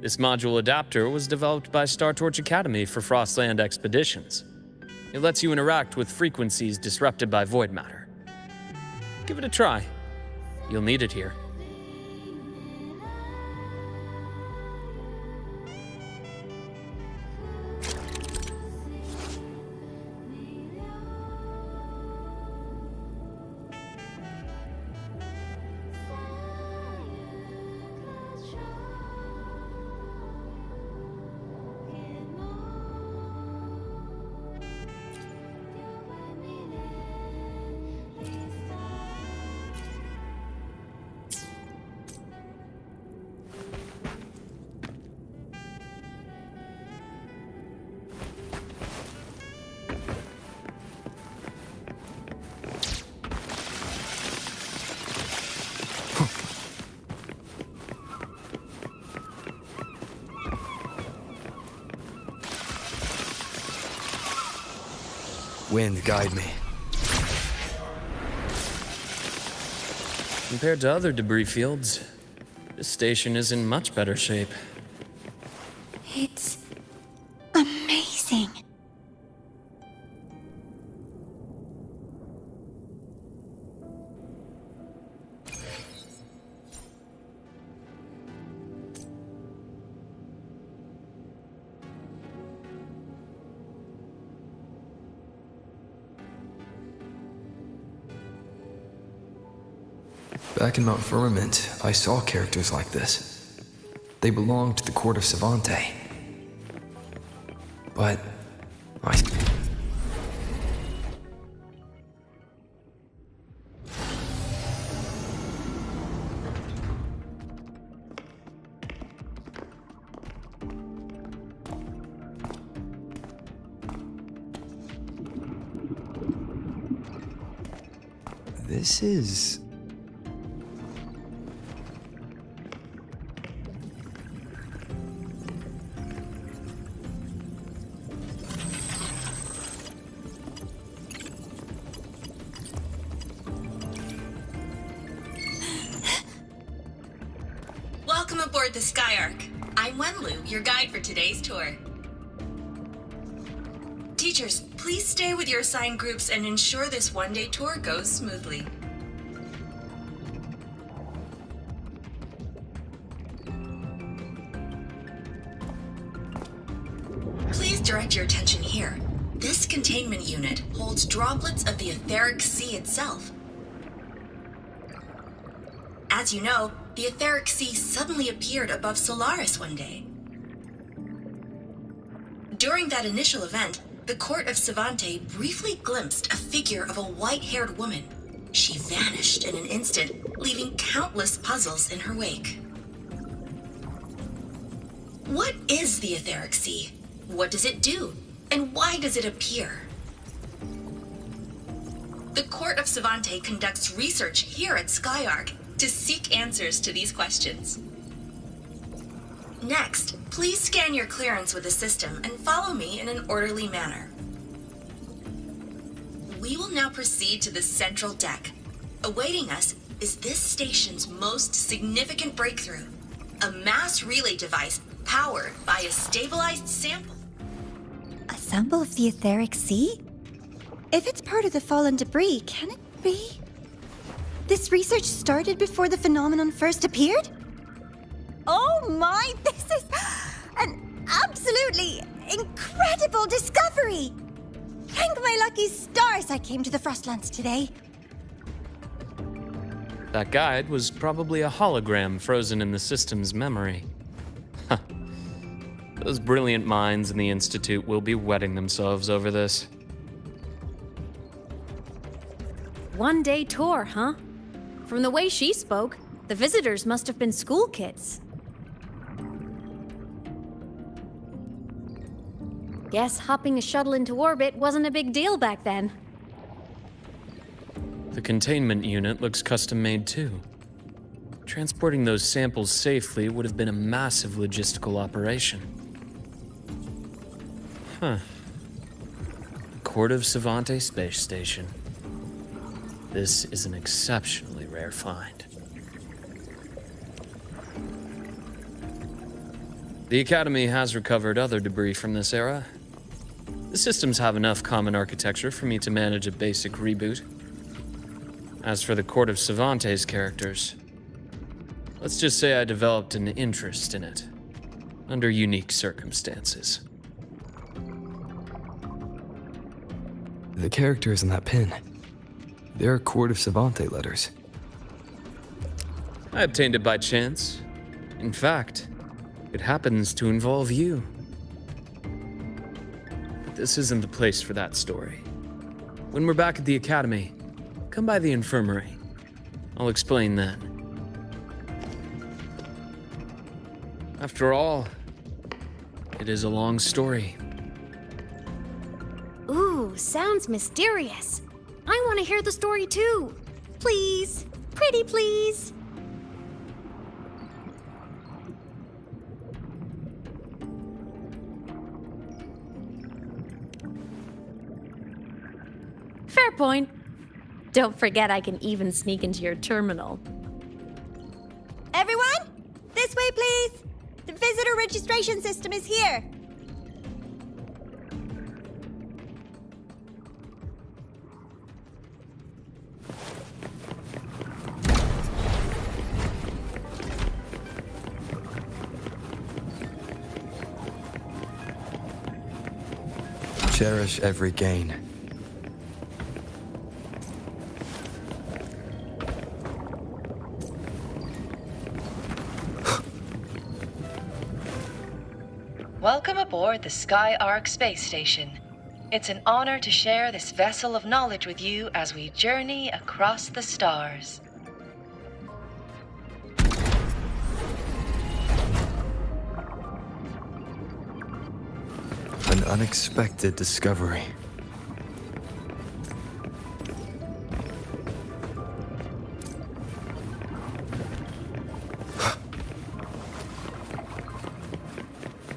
This module adapter was developed by StarTorch Academy for Frostland expeditions. It lets you interact with frequencies disrupted by void matter. Give it a try. You'll need it here. wind guide me. Compared to other debris fields, this station is in much better shape. It's amazing. Back in Mount Firmament, I saw characters like this. They belonged to the court of Savante. But I... This is... Welcome aboard the Skyark. I'm Wenlu, your guide for today's tour. Teachers, please stay with your assigned groups and ensure this one-day tour goes smoothly. Please direct your attention here. This containment unit holds droplets of the etheric sea itself. As you know, the etheric sea suddenly appeared above Solaris one day. During that initial event, the court of Savante briefly glimpsed a figure of a white-haired woman. She vanished in an instant, leaving countless puzzles in her wake. What is the etheric sea? What does it do? And why does it appear? The court of Savante conducts research here at Skyark to seek answers to these questions. Next, please scan your clearance with the system and follow me in an orderly manner. We will now proceed to the central deck. Awaiting us is this station's most significant breakthrough, a mass relay device powered by a stabilized sample. A sample of the etheric sea? If it's part of the fallen debris, can it be? This research started before the phenomenon first appeared? Oh my, this is an absolutely incredible discovery! Thank my lucky stars I came to the Frostlands today. That guide was probably a hologram frozen in the system's memory. Huh. Those brilliant minds in the Institute will be wetting themselves over this. One-day tour, huh? From the way she spoke, the visitors must have been school kids. Guess hopping a shuttle into orbit wasn't a big deal back then. The containment unit looks custom-made too. Transporting those samples safely would have been a massive logistical operation. Huh. The Court of Savante Space Station. This is an exceptionally rare find. The Academy has recovered other debris from this era. The systems have enough common architecture for me to manage a basic reboot. As for the Court of Savante's characters, let's just say I developed an interest in it, under unique circumstances. The characters in that pin, they're Court of Savante letters. I obtained it by chance. In fact, it happens to involve you. But this isn't the place for that story. When we're back at the Academy, come by the infirmary. I'll explain then. After all, it is a long story. Ooh, sounds mysterious. I want to hear the story too. Please, pretty please. point. Don't forget I can even sneak into your terminal. Everyone, this way, please. The visitor registration system is here. Cherish every gain. Welcome aboard the Sky Ark space station. It's an honor to share this vessel of knowledge with you as we journey across the stars. An unexpected discovery.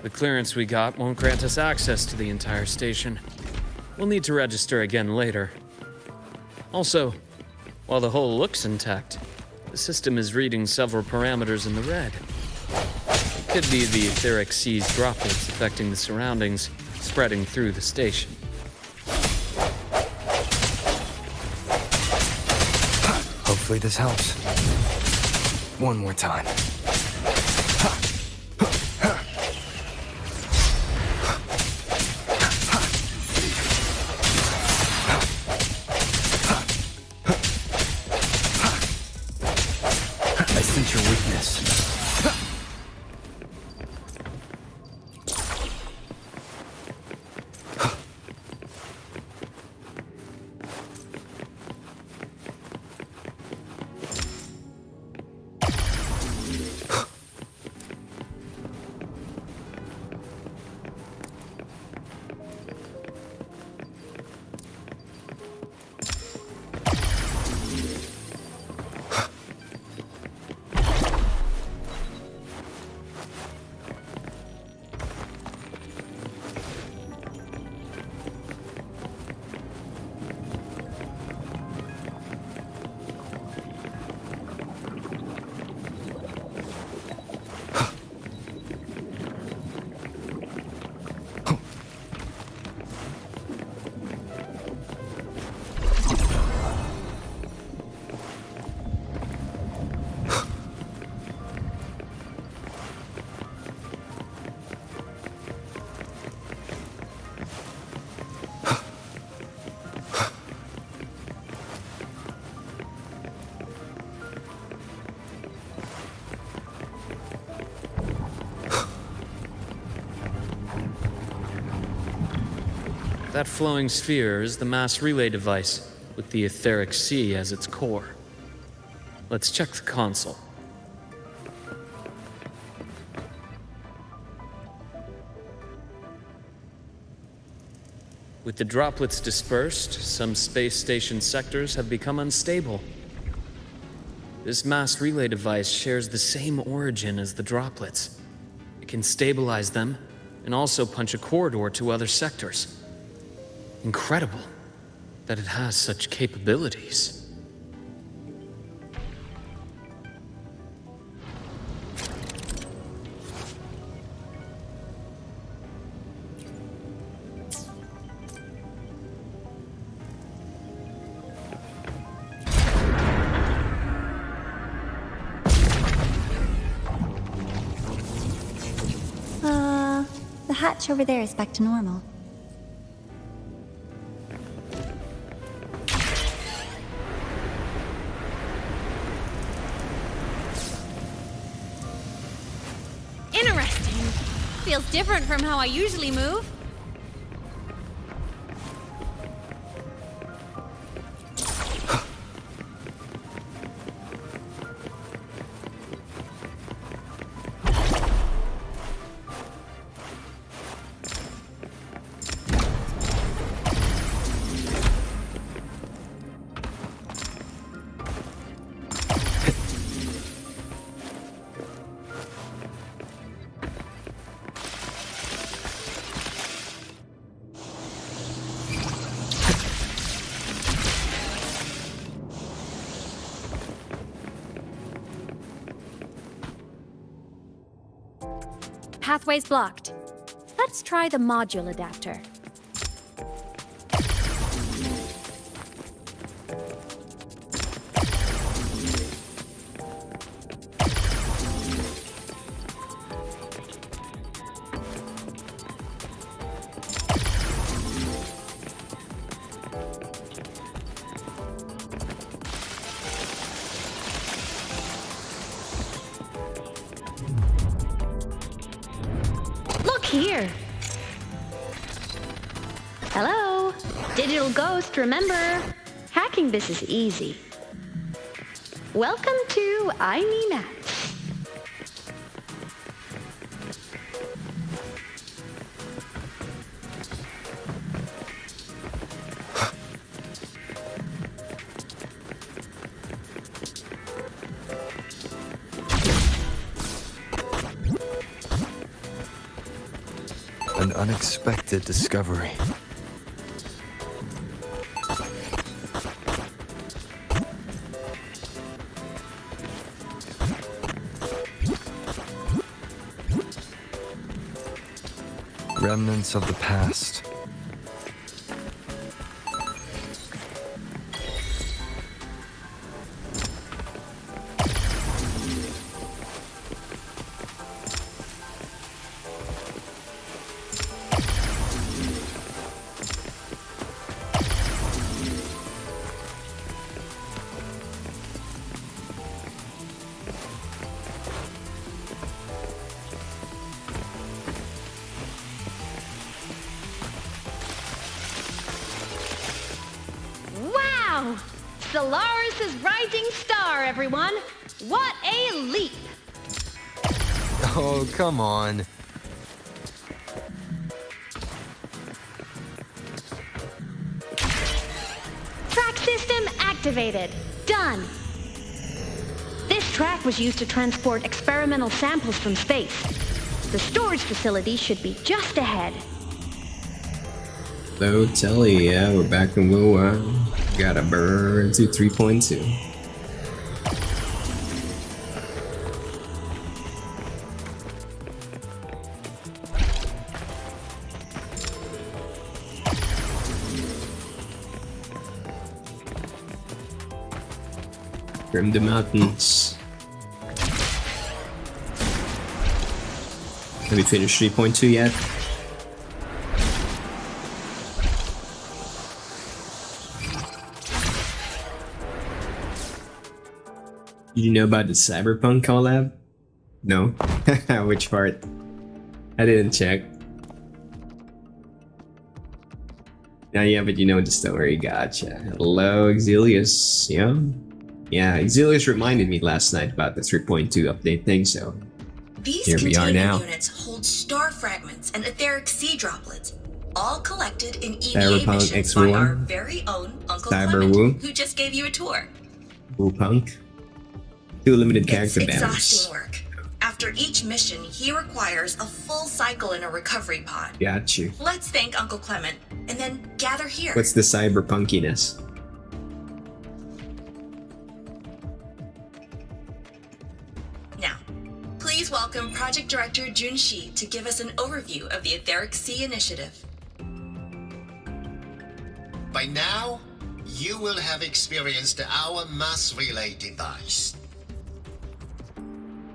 The clearance we got won't grant us access to the entire station. We'll need to register again later. Also, while the hull looks intact, the system is reading several parameters in the red. It could be the etheric sea's droplets affecting the surroundings, spreading through the station. Hopefully this helps. One more time. I sense your weakness. That flowing sphere is the mass relay device, with the etheric sea as its core. Let's check the console. With the droplets dispersed, some space station sectors have become unstable. This mass relay device shares the same origin as the droplets. It can stabilize them and also punch a corridor to other sectors. Incredible that it has such capabilities. The hatch over there is back to normal. Interesting. Feels different from how I usually move. pathway's blocked. Let's try the module adapter. Here. Hello? Digital Ghost, remember? Hacking this is easy. Welcome to I Mean Apps. An unexpected discovery. Remnants of the past. Wow! Solaris' rising star, everyone! What a leap! Oh, come on. Track system activated. Done. This track was used to transport experimental samples from space. The storage facility should be just ahead. Hello, Telly. Yeah, we're back in WoW. Got a burn to 3.2. From the mountains. Have we finished 3.2 yet? Did you know about the Cyberpunk collab? No? Which part? I didn't check. Yeah, but you know the story. Gotcha. Hello, Exilius. Yeah? Yeah, Exilius reminded me last night about the 3.2 update thing, so These here we are containment now. units hold star fragments and etheric sea droplets, all collected in EVA Cyberpunk missions X by War. our very own Uncle Cyber Clement, Woo. who just gave you a tour. Punk. 2 limited It's character banners. exhausting work. After each mission, he requires a full cycle in a recovery pod. Got you. Let's thank Uncle Clement, and then gather here. What's the cyberpunkiness? Now, please welcome Project Director Jun Shi to give us an overview of the Etheric Sea Initiative. By now, you will have experienced our mass relay device.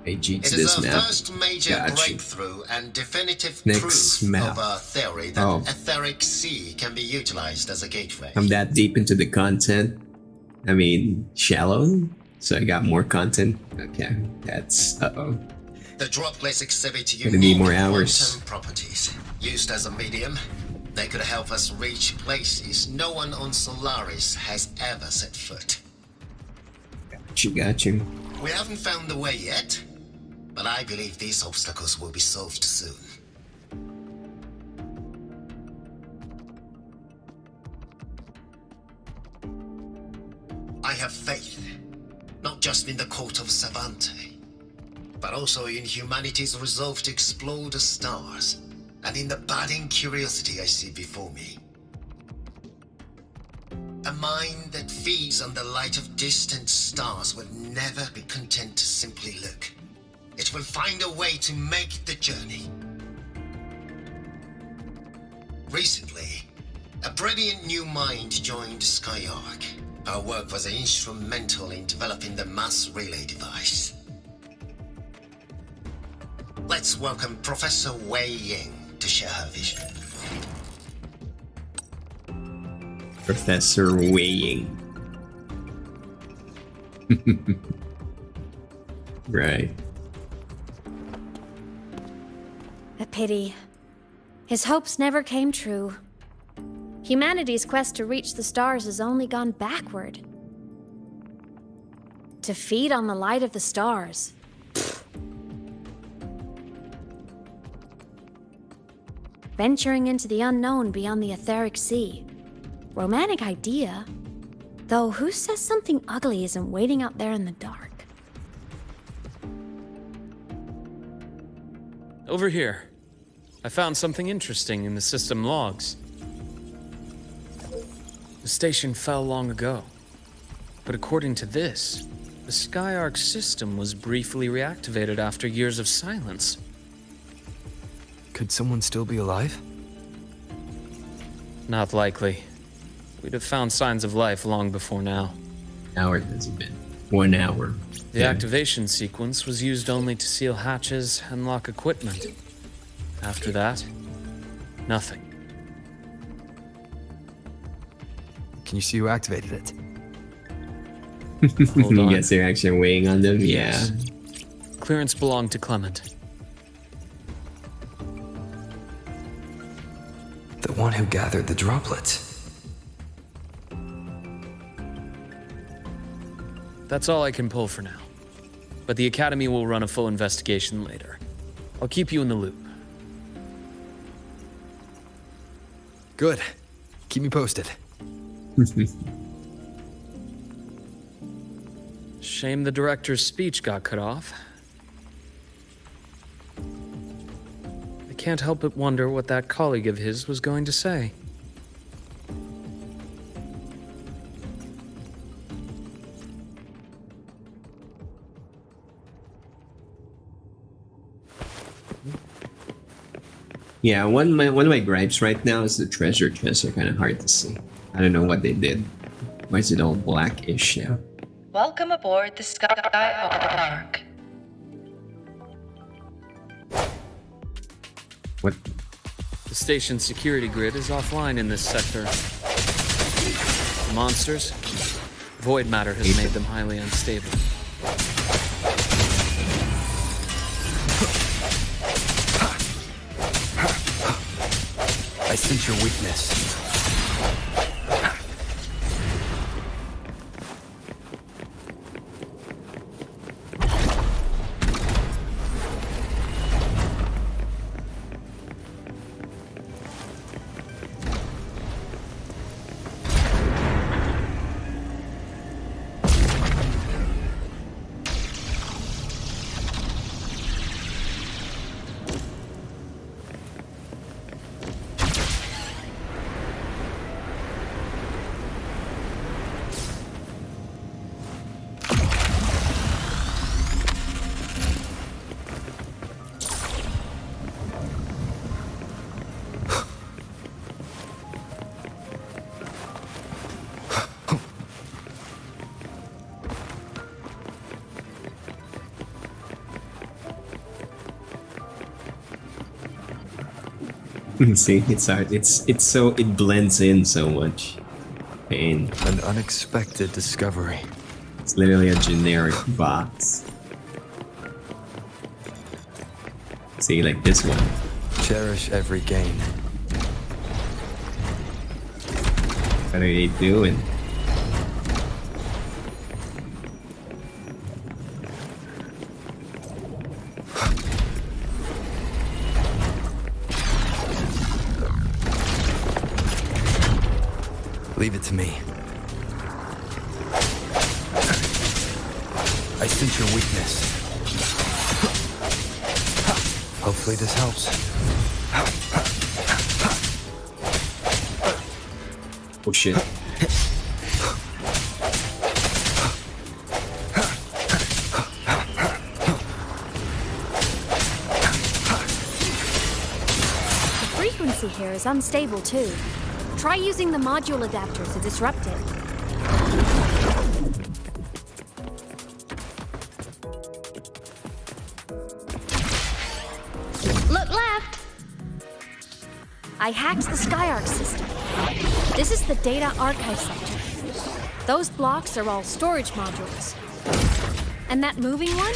Hey, It this is our map. first major Got you. breakthrough and definitive Next proof map. of our theory that Oh. Etheric Sea can be utilized as a gateway. I'm that deep into the content. I mean, shallow. So I got more content. Okay, that's uh-oh. The droplets exhibit Gonna need unique more hours. quantum properties. Used as a medium, they could help us reach places no one on Solaris has ever set foot. Got you. We haven't found the way yet, but I believe these obstacles will be solved soon. I have faith, not just in the court of Savante, but also in humanity's resolve to explore the stars, and in the budding curiosity I see before me. A mind that feeds on the light of distant stars will never be content to simply look. It will find a way to make the journey, Recently, a brilliant new mind joined Skyark. Our work was instrumental in developing the mass relay device. Let's welcome Professor Wei Ying to share her vision. Professor Wei Ying. Right. A pity. His hopes never came true. Humanity's quest to reach the stars has only gone backward. To feed on the light of the stars. Venturing into the unknown beyond the etheric sea. Romantic idea. Though who says something ugly isn't waiting out there in the dark? Over here. I found something interesting in the system logs. The station fell long ago. But according to this, the Skyark system was briefly reactivated after years of silence. Could someone still be alive? Not likely. We'd have found signs of life long before now. Hour has it been? 1 hour. The activation sequence was used only to seal hatches and lock equipment. After that, nothing. Can you see who activated it? Hold on. Yes, they're actually weighing on them. Yes. Yeah. Clearance belonged to Clement. The one who gathered the droplets. That's all I can pull for now. But the Academy will run a full investigation later. I'll keep you in the loop. Good. Keep me posted. Shame the director's speech got cut off. I can't help but wonder what that colleague of his was going to say. Yeah, one of my gripes right now is the treasure chests are kind of hard to see. I don't know what they did. Why is it all blackish now? Welcome aboard the Skyark. What? The station's security grid is offline in this sector. The monsters, void matter has made them highly unstable. I sense your weakness. See, it's hard. It's so it blends in so much. Pain. An unexpected discovery. It's literally a generic box. See, like this one. Cherish every gain. What are they doing? Leave it to me. I sense your weakness. Hopefully this helps. Oh shit. The frequency frequency here is unstable too. Try using the module adapter to disrupt it. Look left! I hacked the SkyArc system. This is the data archive sector. Those blocks are all storage modules. And that moving one?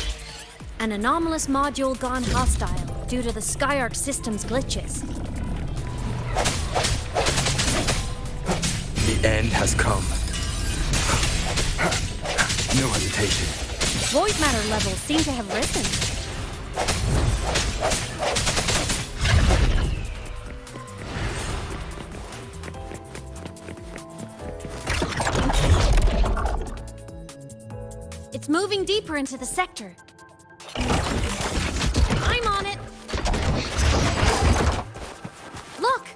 An anomalous module gone hostile due to the SkyArc system's glitches. The end has come. No hesitation. Void matter levels seem to have risen. It's moving deeper into the sector. I'm on it. Look!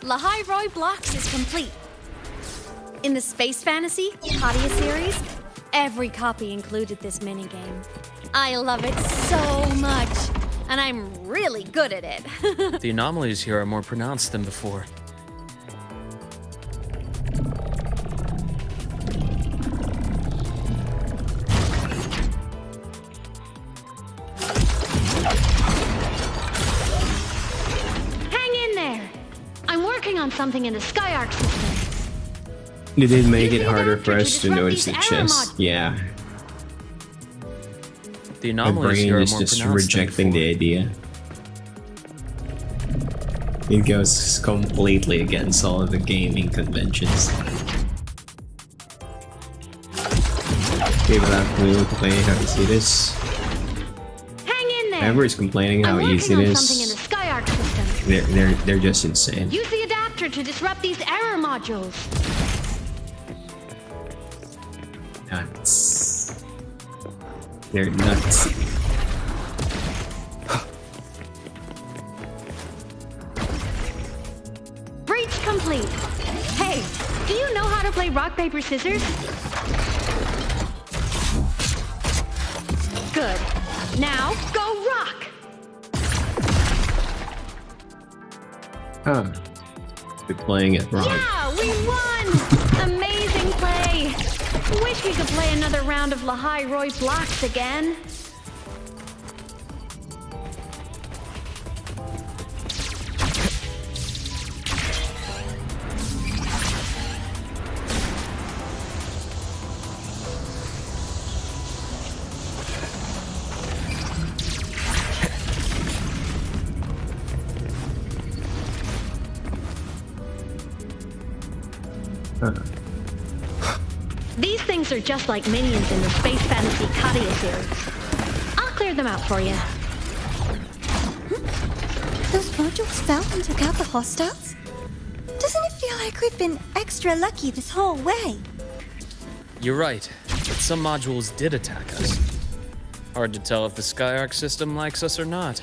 Lahai Roy Blocks is complete. In the Space Fantasy Katia series, every copy included this minigame. I love it so much, and I'm really good at it. The anomalies here are more pronounced than before. Hang in there! I'm working on something in the SkyArc system. They did make it harder for us to notice the chest. Yeah. The My anomalies brain here are is more just pronounced rejecting the idea. It goes completely against all of the gaming conventions. People have to really complain how easy it is. Hang in there! Everybody's complaining how easy it I'm working on something in the is. SkyArc system. They're just insane. Use the adapter to disrupt these error modules. Nuts. They're nuts. Breach complete. Hey, do you know how to play rock, paper, scissors? Good. Now, go rock! Huh. They're playing it wrong. Yeah, we won! Amazing play! Wish we could play another round of Lahai Roy Blocks again. These things are just like minions in the Space Fantasy Katia series. I'll clear them out for you. Those modules fell and took out the hostiles? Doesn't it feel like we've been extra lucky this whole way? You're right, but some modules did attack us. Hard to tell if the SkyArc system likes us or not.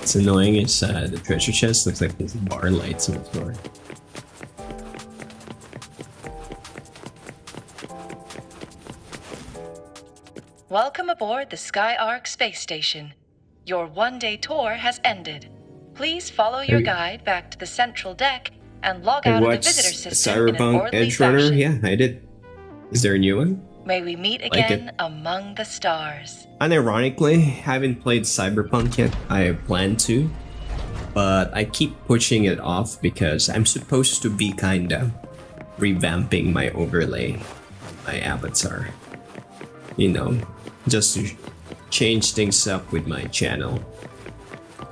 What's annoying is the treasure chest looks like there's bar lights on the floor. Welcome aboard the SkyArc space station. Your one-day tour has ended. Please follow your guide back to the central deck and log out of the visitor system in an Cyberpunk orderly Edge Runner? fashion. Yeah, I did. Is there a new one? May we meet Like again it. among the stars. Unironically, I haven't played Cyberpunk yet. I plan to, but I keep pushing it off because I'm supposed to be kinda revamping my overlay, my avatar. You know, just to change things up with my channel.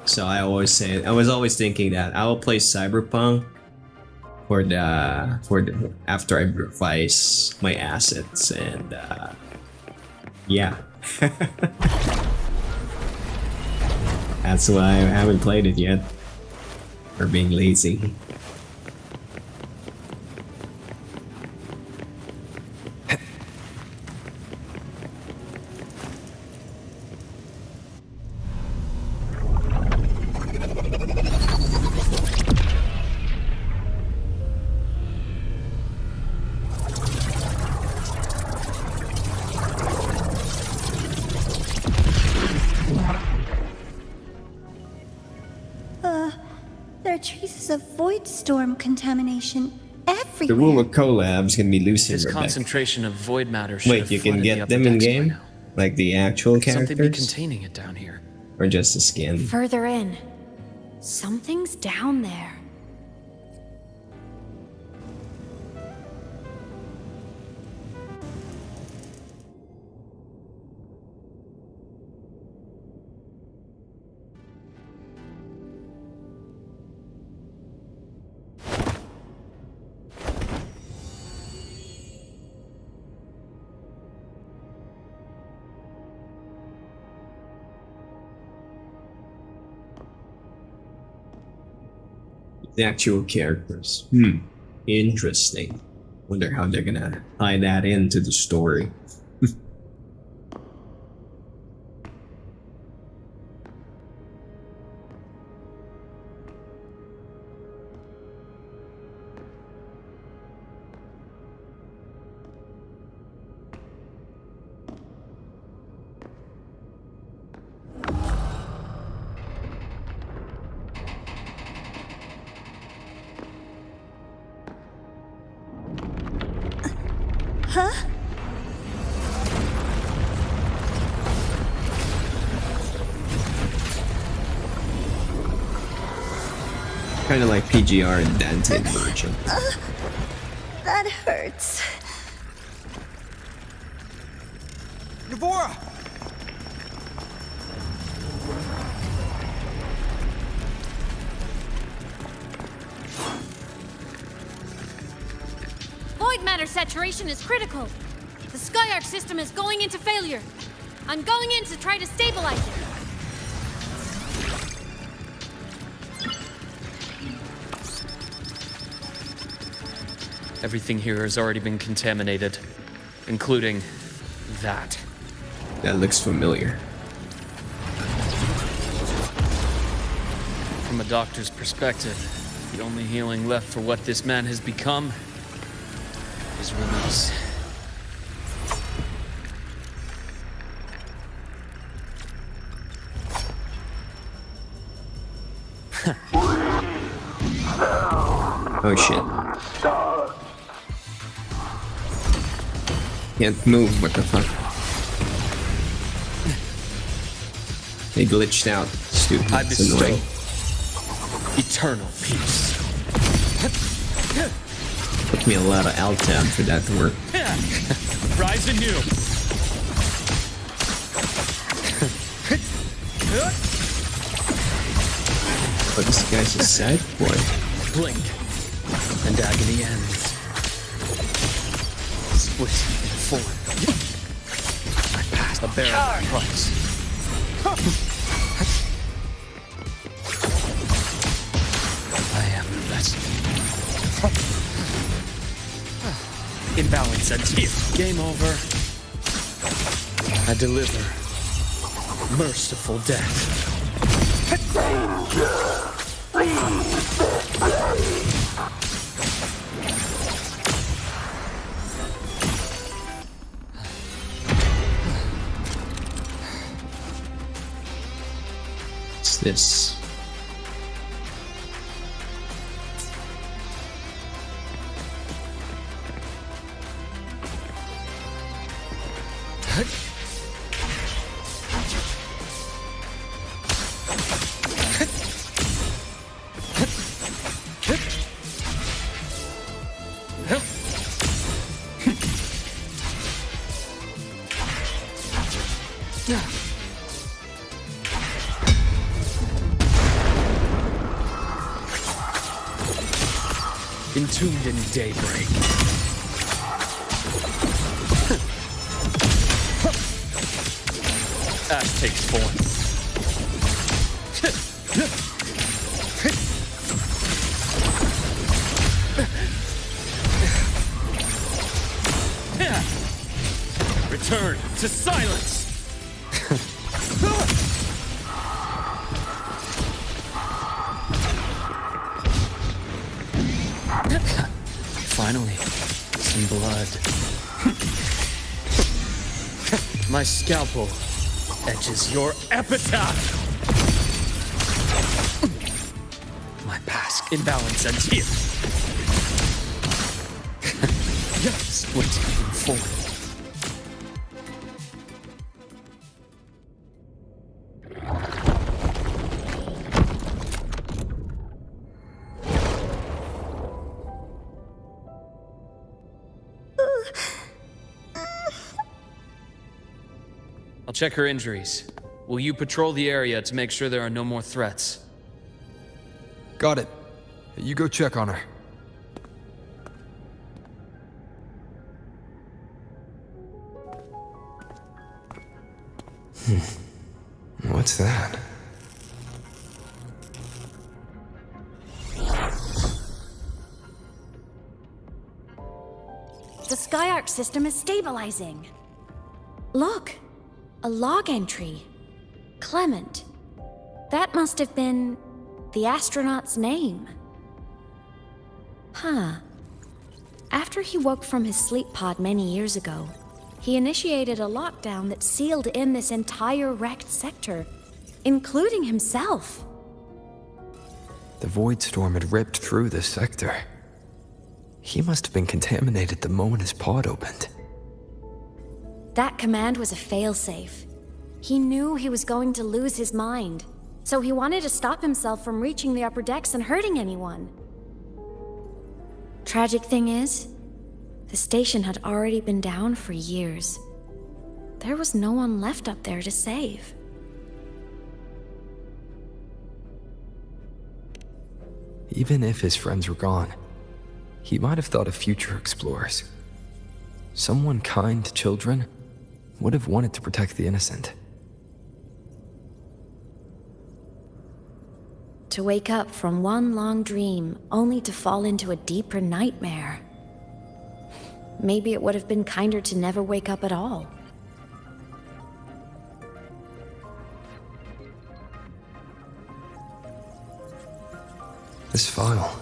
So I was always thinking that I will play Cyberpunk for the after I revise my assets and yeah. That's why I haven't played it yet. For being lazy. are traces of void storm contamination The everywhere. Wuma collabs can be losing This Rebecca. concentration of void matter should Wait, have you can flooded the get upper them in decks by game? now. Like the actual Could something be characters? containing it down here? Or just a skin? Further in. Something's down there. The actual characters. Interesting. Wonder how they're gonna tie that into the story. Huh? Kind of like PGR and Dante version. That hurts. Navora! Void matter saturation is critical. The Skyark system is going into failure. I'm going in to try to stabilize it. Everything here has already been contaminated, including that. That looks familiar. From a doctor's perspective, the only healing left for what this man has become is release. Oh shit. Can't move, what the fuck? They glitched out, stupid. I It's annoying. bestow eternal peace. Took me a lot of alt tab for that to work. Rise anew. But this guy's a sad boy. Blink, and agony ends. Split in four. I passed a barren price. I am the best. Imbalance ends here. Game over. I deliver merciful death. What's this? Entombed in daybreak. Ash takes form. Return to silence. Finally, some blood. My scalpel etches your epitaph. My past imbalance ends here. Splits moving forward. I'll check her injuries. Will you patrol the area to make sure there are no more threats? Got it. You go check on her. What's that? The Skyark system is stabilizing. Look, a log entry. Clement. That must have been the astronaut's name. Huh. After he woke from his sleep pod many years ago, he initiated a lockdown that sealed in this entire wrecked sector, including himself. The void storm had ripped through this sector. He must have been contaminated the moment his pod opened. That command was a failsafe. He knew he was going to lose his mind, so he wanted to stop himself from reaching the upper decks and hurting anyone. Tragic thing is, the station had already been down for years. There was no one left up there to save. Even if his friends were gone, he might have thought of future explorers. Someone kind to children would have wanted to protect the innocent. To wake up from one long dream, only to fall into a deeper nightmare. Maybe it would have been kinder to never wake up at all. This file,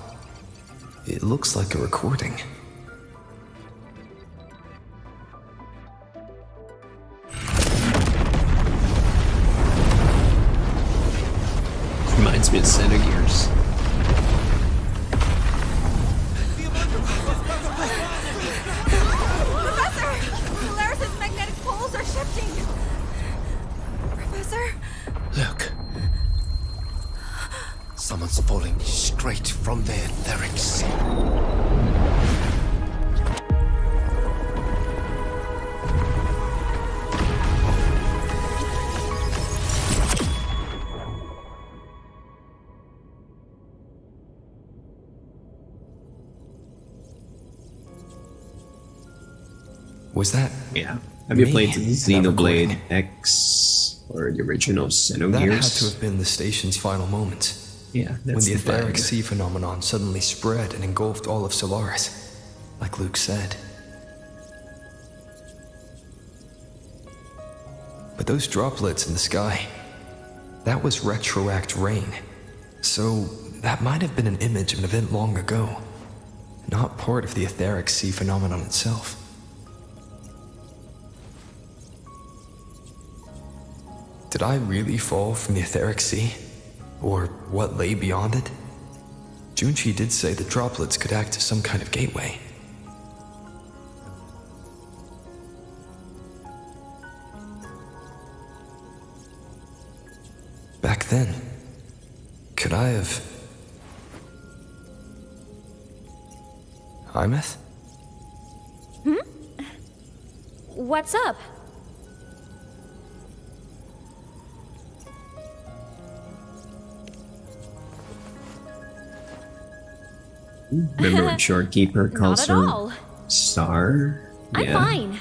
it looks like a recording. Reminds me of Xenogears. Professor! Polaris' magnetic poles are shifting! Professor? Look. Someone's falling straight from the etheric sea. Was that? Yeah. Have you played me? Xenoblade X or the original Xenogears? That had to have been the station's final moment. Yeah, when that's the etheric vibe. sea phenomenon suddenly spread and engulfed all of Solaris, like Luke said. But those droplets in the sky, that was retroact rain. So that might have been an image of an event long ago, not part of the etheric sea phenomenon itself. Did I really fall from the etheric sea? Or what lay beyond it? Junchi did say the droplets could act as some kind of gateway. Back then, could I have... Imeth? What's up? Remember when Shorekeeper calls Not at her all. Star? I'm fine.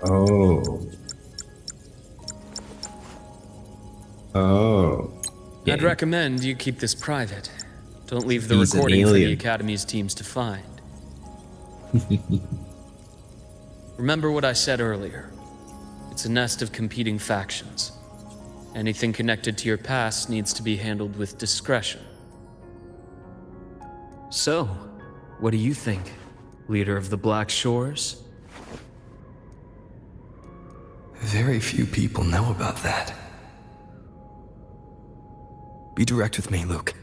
Oh. Oh. I'd recommend you keep this private. Don't leave the He's an recording for the alien. Academy's teams to find. Remember what I said earlier. It's a nest of competing factions. Anything connected to your past needs to be handled with discretion. So, what do you think, leader of the Black Shores? Very few people know about that. Be direct with me, Luke.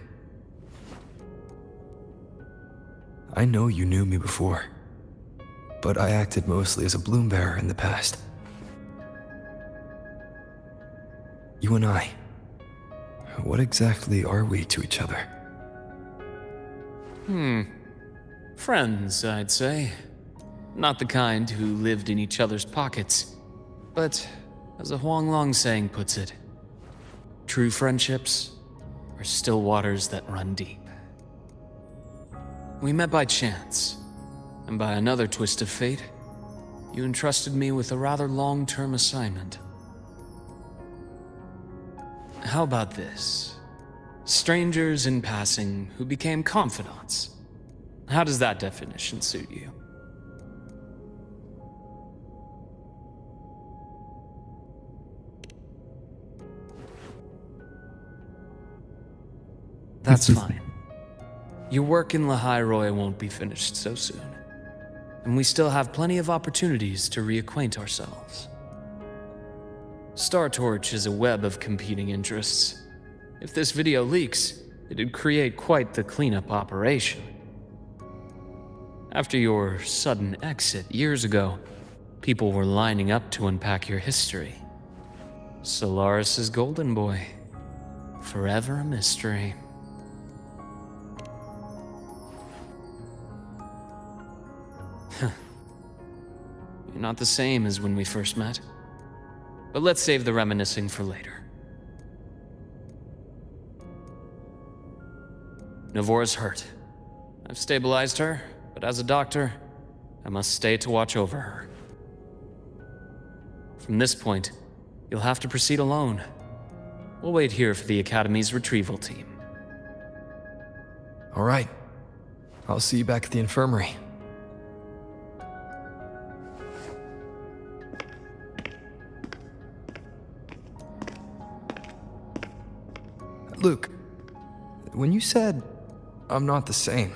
I know you knew me before, but I acted mostly as a bloom bearer in the past. You and I, what exactly are we to each other? Friends, I'd say. Not the kind who lived in each other's pockets, but as a Huang Long saying puts it, true friendships are still waters that run deep. We met by chance, and by another twist of fate, you entrusted me with a rather long-term assignment. How about this? Strangers in passing who became confidants. How does that definition suit you? That's fine. Your work in Lahai Roy won't be finished so soon, and we still have plenty of opportunities to reacquaint ourselves. Star Torch is a web of competing interests. If this video leaks, it'd create quite the cleanup operation. After your sudden exit years ago, people were lining up to unpack your history. Solaris's golden boy. Forever a mystery. You're not the same as when we first met. But let's save the reminiscing for later. Navora's hurt. I've stabilized her, but as a doctor, I must stay to watch over her. From this point, you'll have to proceed alone. We'll wait here for the Academy's retrieval team. All right. I'll see you back at the infirmary. Luke, when you said, I'm not the same,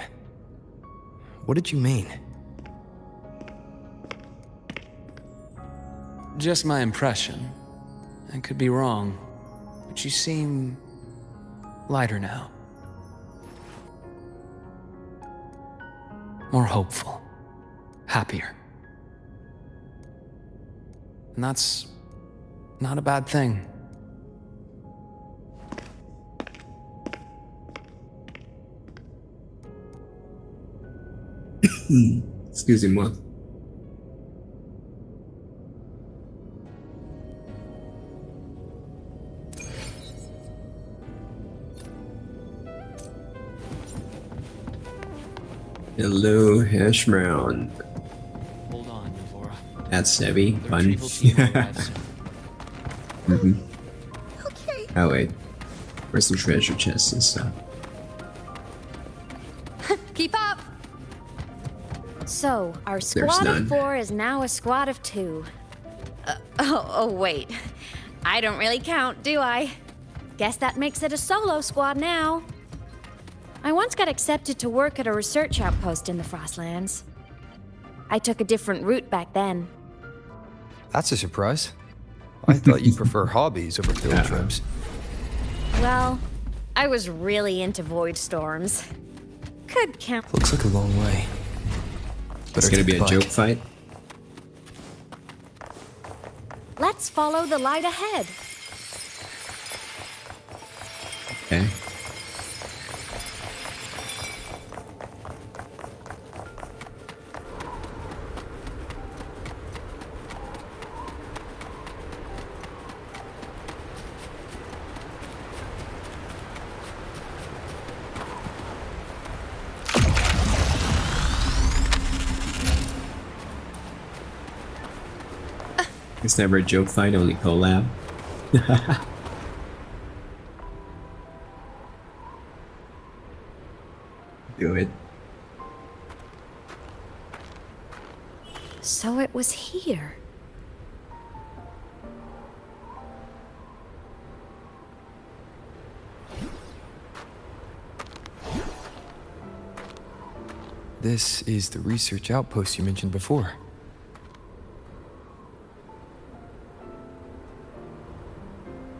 what did you mean? Just my impression. I could be wrong, but you seem lighter now. More hopeful. Happier. And that's not a bad thing. Excusez-moi. Hello, hash brown. Hold on, Navora. That's heavy. Fun. Okay. Oh wait. Where's the treasure chest and stuff? Keep up! So, our There's squad none. of 4 is now a squad of 2. Oh, wait. I don't really count, do I? Guess that makes it a solo squad now. I once got accepted to work at a research outpost in the Frostlands. I took a different route back then. That's a surprise. I thought you'd prefer hobbies over field trips. Well, I was really into void storms. Could count. Looks like a long way. It's gonna be a joke fight. Let's follow the light ahead. Okay. It's never a joke fight, only collab. Do it. So it was here. This is the research outpost you mentioned before.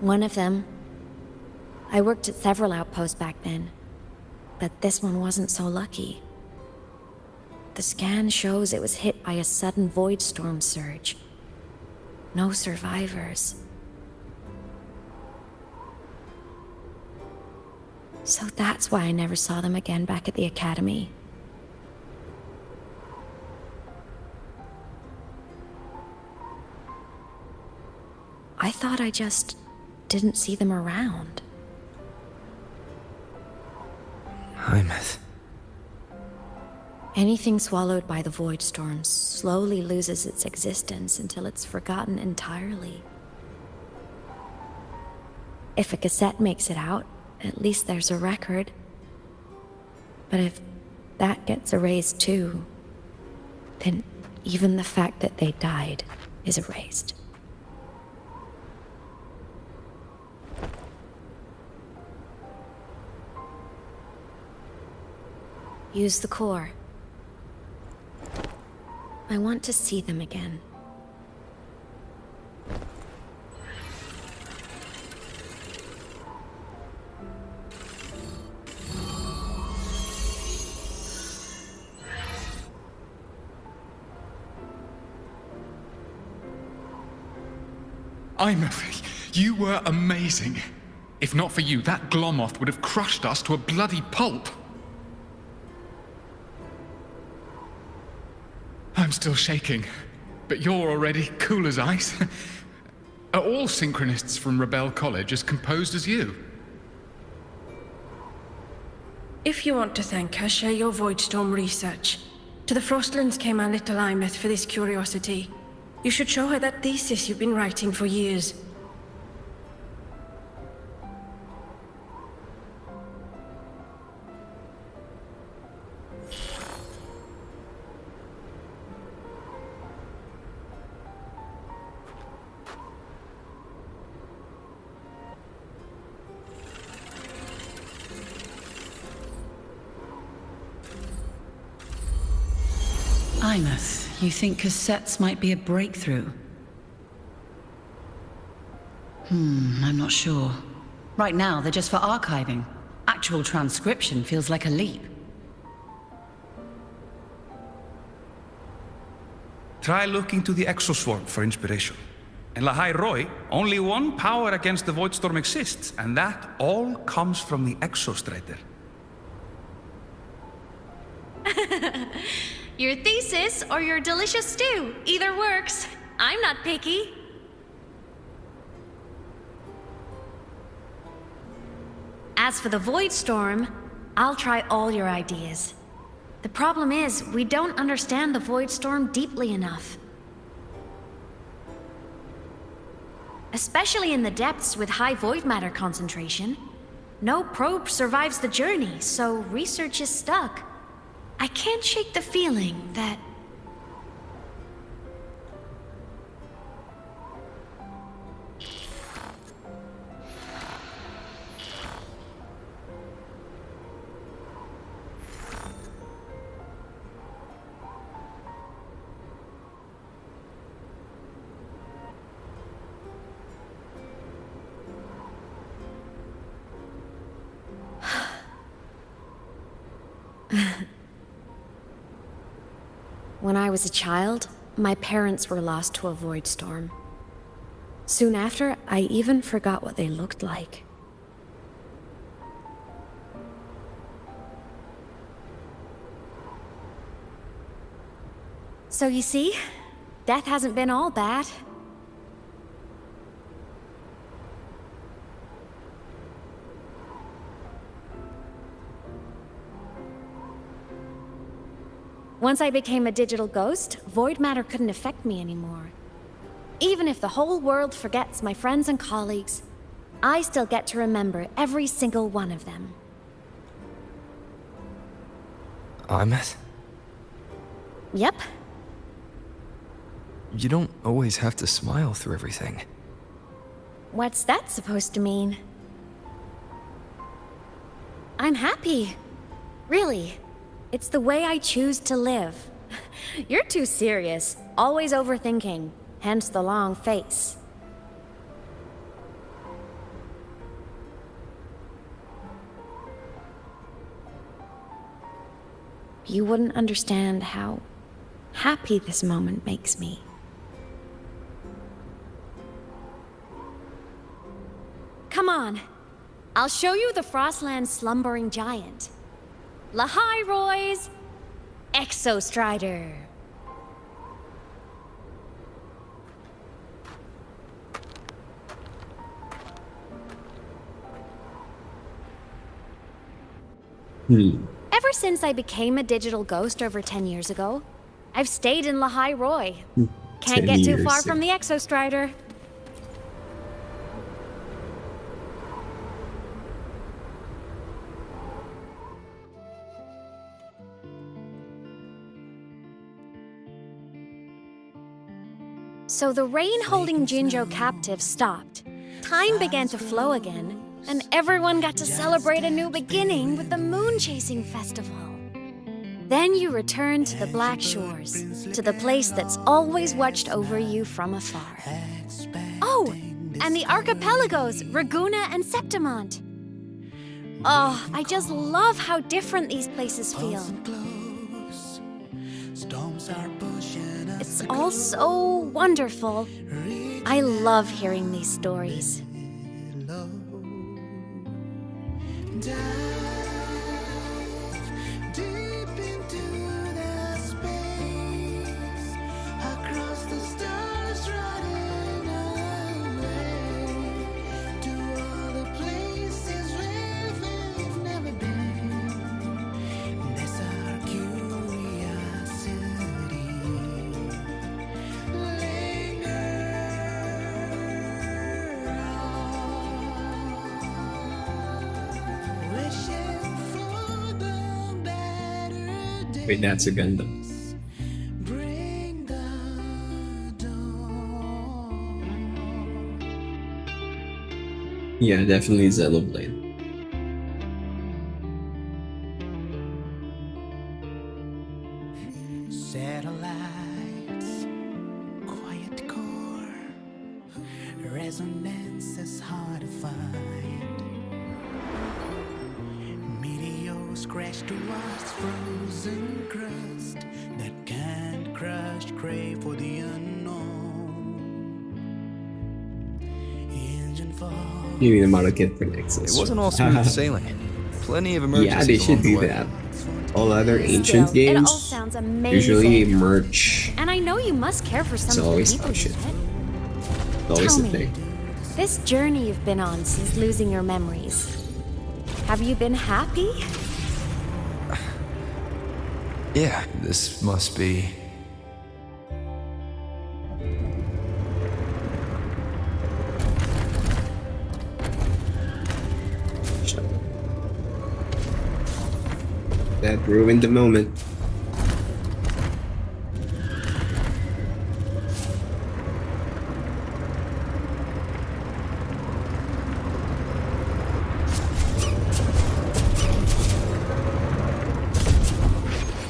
One of them. I worked at several outposts back then, but this one wasn't so lucky. The scan shows it was hit by a sudden void storm surge. No survivors. So that's why I never saw them again back at the academy. I thought I just didn't see them around. Hymus. Anything swallowed by the void storms slowly loses its existence until it's forgotten entirely. If a cassette makes it out, at least there's a record. But if that gets erased too, then even the fact that they died is erased. Use the core. I want to see them again. Imothy, you were amazing. If not for you, that Glomoth would have crushed us to a bloody pulp. I'm still shaking, but you're already cool as ice. Are all synchronists from Rebel College as composed as you? If you want to thank her, share your Voidstorm research. To the Frostlands came our little Imeth for this curiosity. You should show her that thesis you've been writing for years. Imeth, you think cassettes might be a breakthrough? I'm not sure. Right now, they're just for archiving. Actual transcription feels like a leap. Try looking to the Exoswarm for inspiration. In Lahai Roy, only one power against the Voidstorm exists, and that all comes from the Exostrider. Your thesis or your delicious stew, either works. I'm not picky. As for the Void Storm, I'll try all your ideas. The problem is, we don't understand the Void Storm deeply enough. Especially in the depths with high void matter concentration. No probe survives the journey, so research is stuck. I can't shake the feeling that... When I was a child, my parents were lost to a void storm. Soon after, I even forgot what they looked like. So you see, death hasn't been all bad. Once I became a digital ghost, void matter couldn't affect me anymore. Even if the whole world forgets my friends and colleagues, I still get to remember every single one of them. Imeth? Yep. You don't always have to smile through everything. What's that supposed to mean? I'm happy. Really. It's the way I choose to live. You're too serious, always overthinking, hence the long face. you wouldn't understand how happy this moment makes me. Come on. I'll show you the Frostland's slumbering giant. Lahai Roy's Exostrider. Ever since I became a digital ghost over 10 years ago, I've stayed in Lahai Roy. Can't get too far from the Exostrider. So the rain holding Jinjo captive stopped. Time began to flow again, and everyone got to celebrate a new beginning with the Moon Chasing Festival. Then you returned to the Black Shores, to the place that's always watched over you from afar. Oh, and the archipelagos, Raguna and Septimont. Oh, I just love how different these places feel. It's all so wonderful. I love hearing these stories. Wait, that's a Gundam. Yeah, definitely Xenoblade. Satellites, quiet core, resonance is hard to find. Meteors crash towards frozen crust that can't crush, crave for the unknown. Engine fall. Maybe the model kit for Nexus. It wasn't all smooth sailing. Plenty of emergencies. Yeah, they should do that. All other ancient Still, games it all sounds amazing. usually merch. And I know you must care for It's some of the always people oh shit. you met. It's always Tell the me, thing. this journey you've been on since losing your memories, have you been happy? Yeah, this must be. That ruined the moment.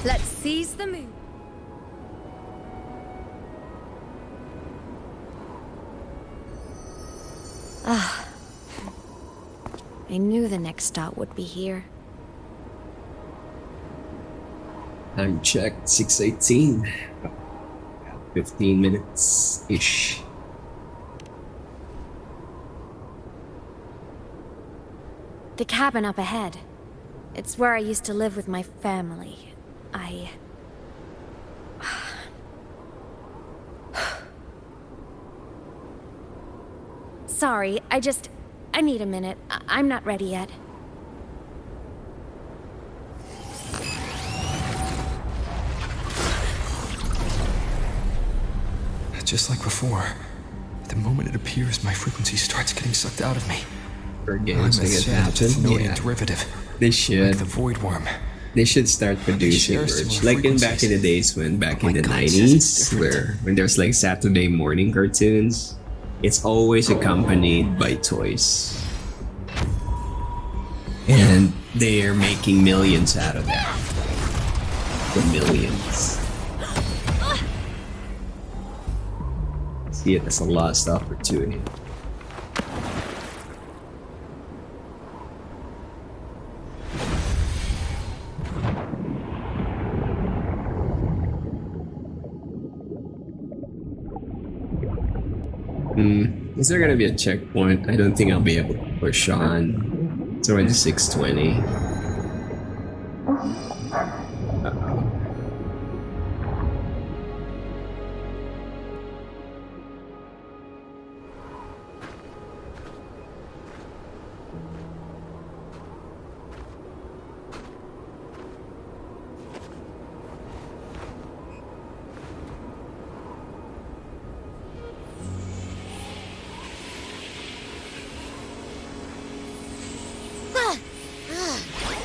Let's seize the moon. Ah. I knew the next stop would be here. Time checked, 6:18. 15 minutes-ish. The cabin up ahead. It's where I used to live with my family. Sorry, I need a minute. I'm not ready yet. Just like before, the moment it appears, my frequency starts getting sucked out of me. For I'm games like it happen, yeah. derivative. They should. Like the void worm. They should start producing merch. Like back in the days when back in the 90s, when there's like Saturday morning cartoons, it's always accompanied by toys. And they're making millions out of that. The millions. See it as a lost opportunity. Is there gonna be a checkpoint? I don't think I'll be able to push on. It's already 6:20. Uh-oh.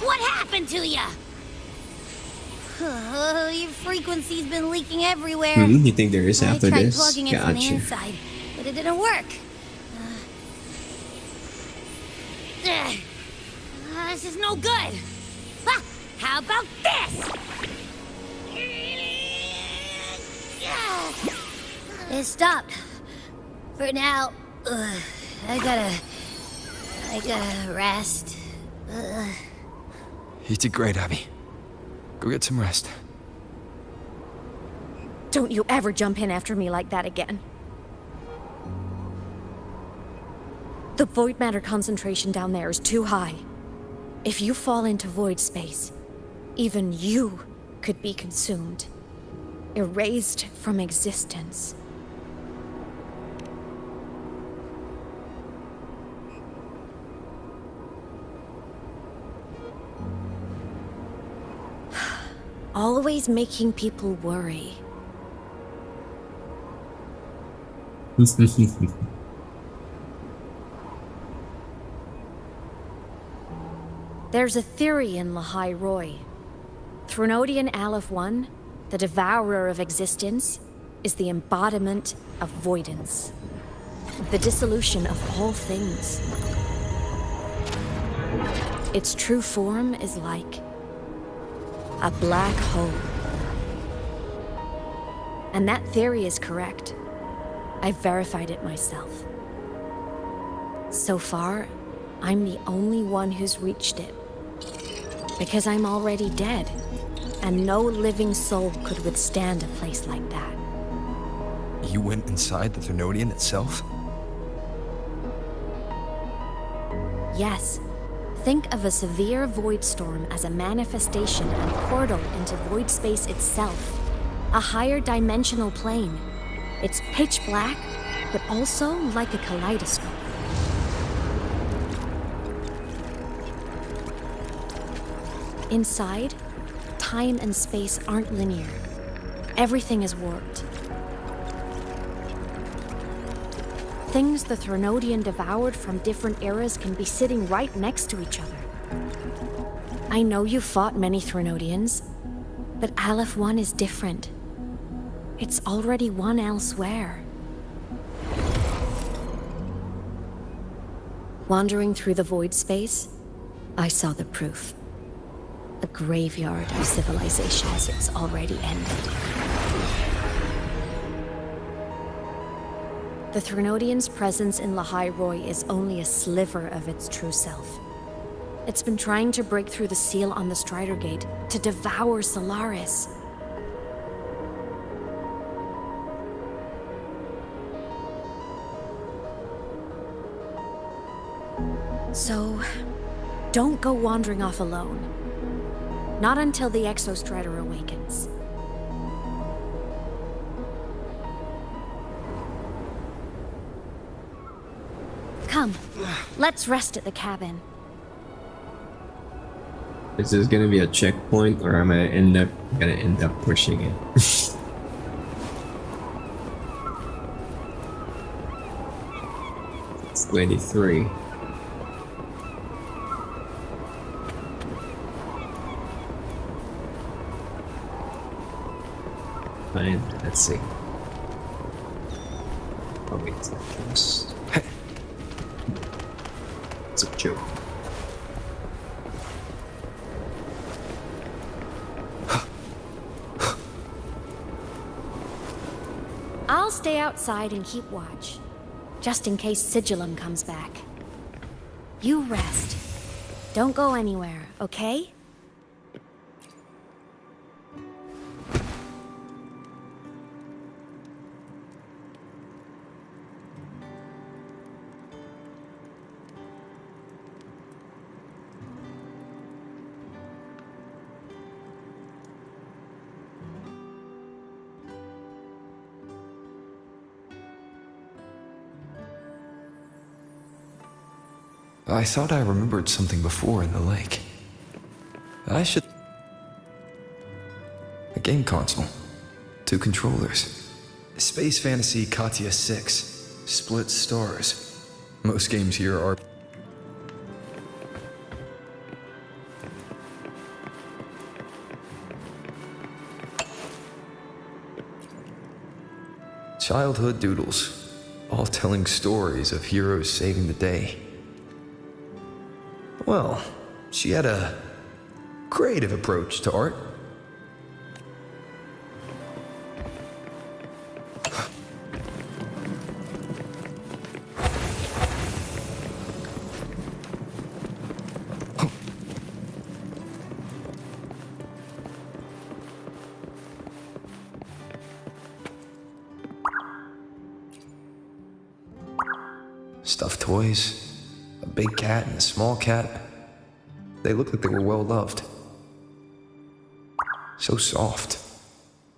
What happened to ya? Your frequency's been leaking everywhere. You think there is after I tried this? plugging it from the Gotcha. inside, but it didn't work. This is no good. How about this? It stopped. For now. I gotta rest. You did great, Abby. Go get some rest. Don't you ever jump in after me like that again. The void matter concentration down there is too high. If you fall into void space, even you could be consumed, erased from existence. Always making people worry. There's a theory in Lahai Roy. Threnodian Aleph 1, the devourer of existence, is the embodiment of voidance. The dissolution of all things. Its true form is like a black hole. And that theory is correct. I've verified it myself. So far, I'm the only one who's reached it. Because I'm already dead, and no living soul could withstand a place like that. You went inside the Threnodian itself? Yes. Think of a severe void storm as a manifestation and portal into void space itself. A higher dimensional plane. It's pitch black, but also like a kaleidoscope. Inside, time and space aren't linear. Everything is warped. Things the Threnodian devoured from different eras can be sitting right next to each other. I know you fought many Threnodians, but Aleph 1 is different. It's already won elsewhere. Wandering through the void space, I saw the proof. A graveyard of civilizations it's already ended. The Threnodian's presence in Lahai Roy is only a sliver of its true self. It's been trying to break through the seal on the Strider Gate to devour Solaris. So, don't go wandering off alone. Not until the Exostrider awakens. Come, let's rest at the cabin. Is this gonna be a checkpoint, or am I gonna end up pushing it? It's 23. Fine, let's see. Oh wait, it's not close. It's a joke. I'll stay outside and keep watch, just in case Sigillum comes back. You rest. Don't go anywhere, okay? I thought I remembered something before in the lake. I should... A game console. 2 controllers. Space Fantasy Katya 6. Split stars. Most games here are... Childhood doodles, all telling stories of heroes saving the day. Well, she had a creative approach to art. Stuffed toys, a big cat and a small cat. They looked like they were well loved. So soft.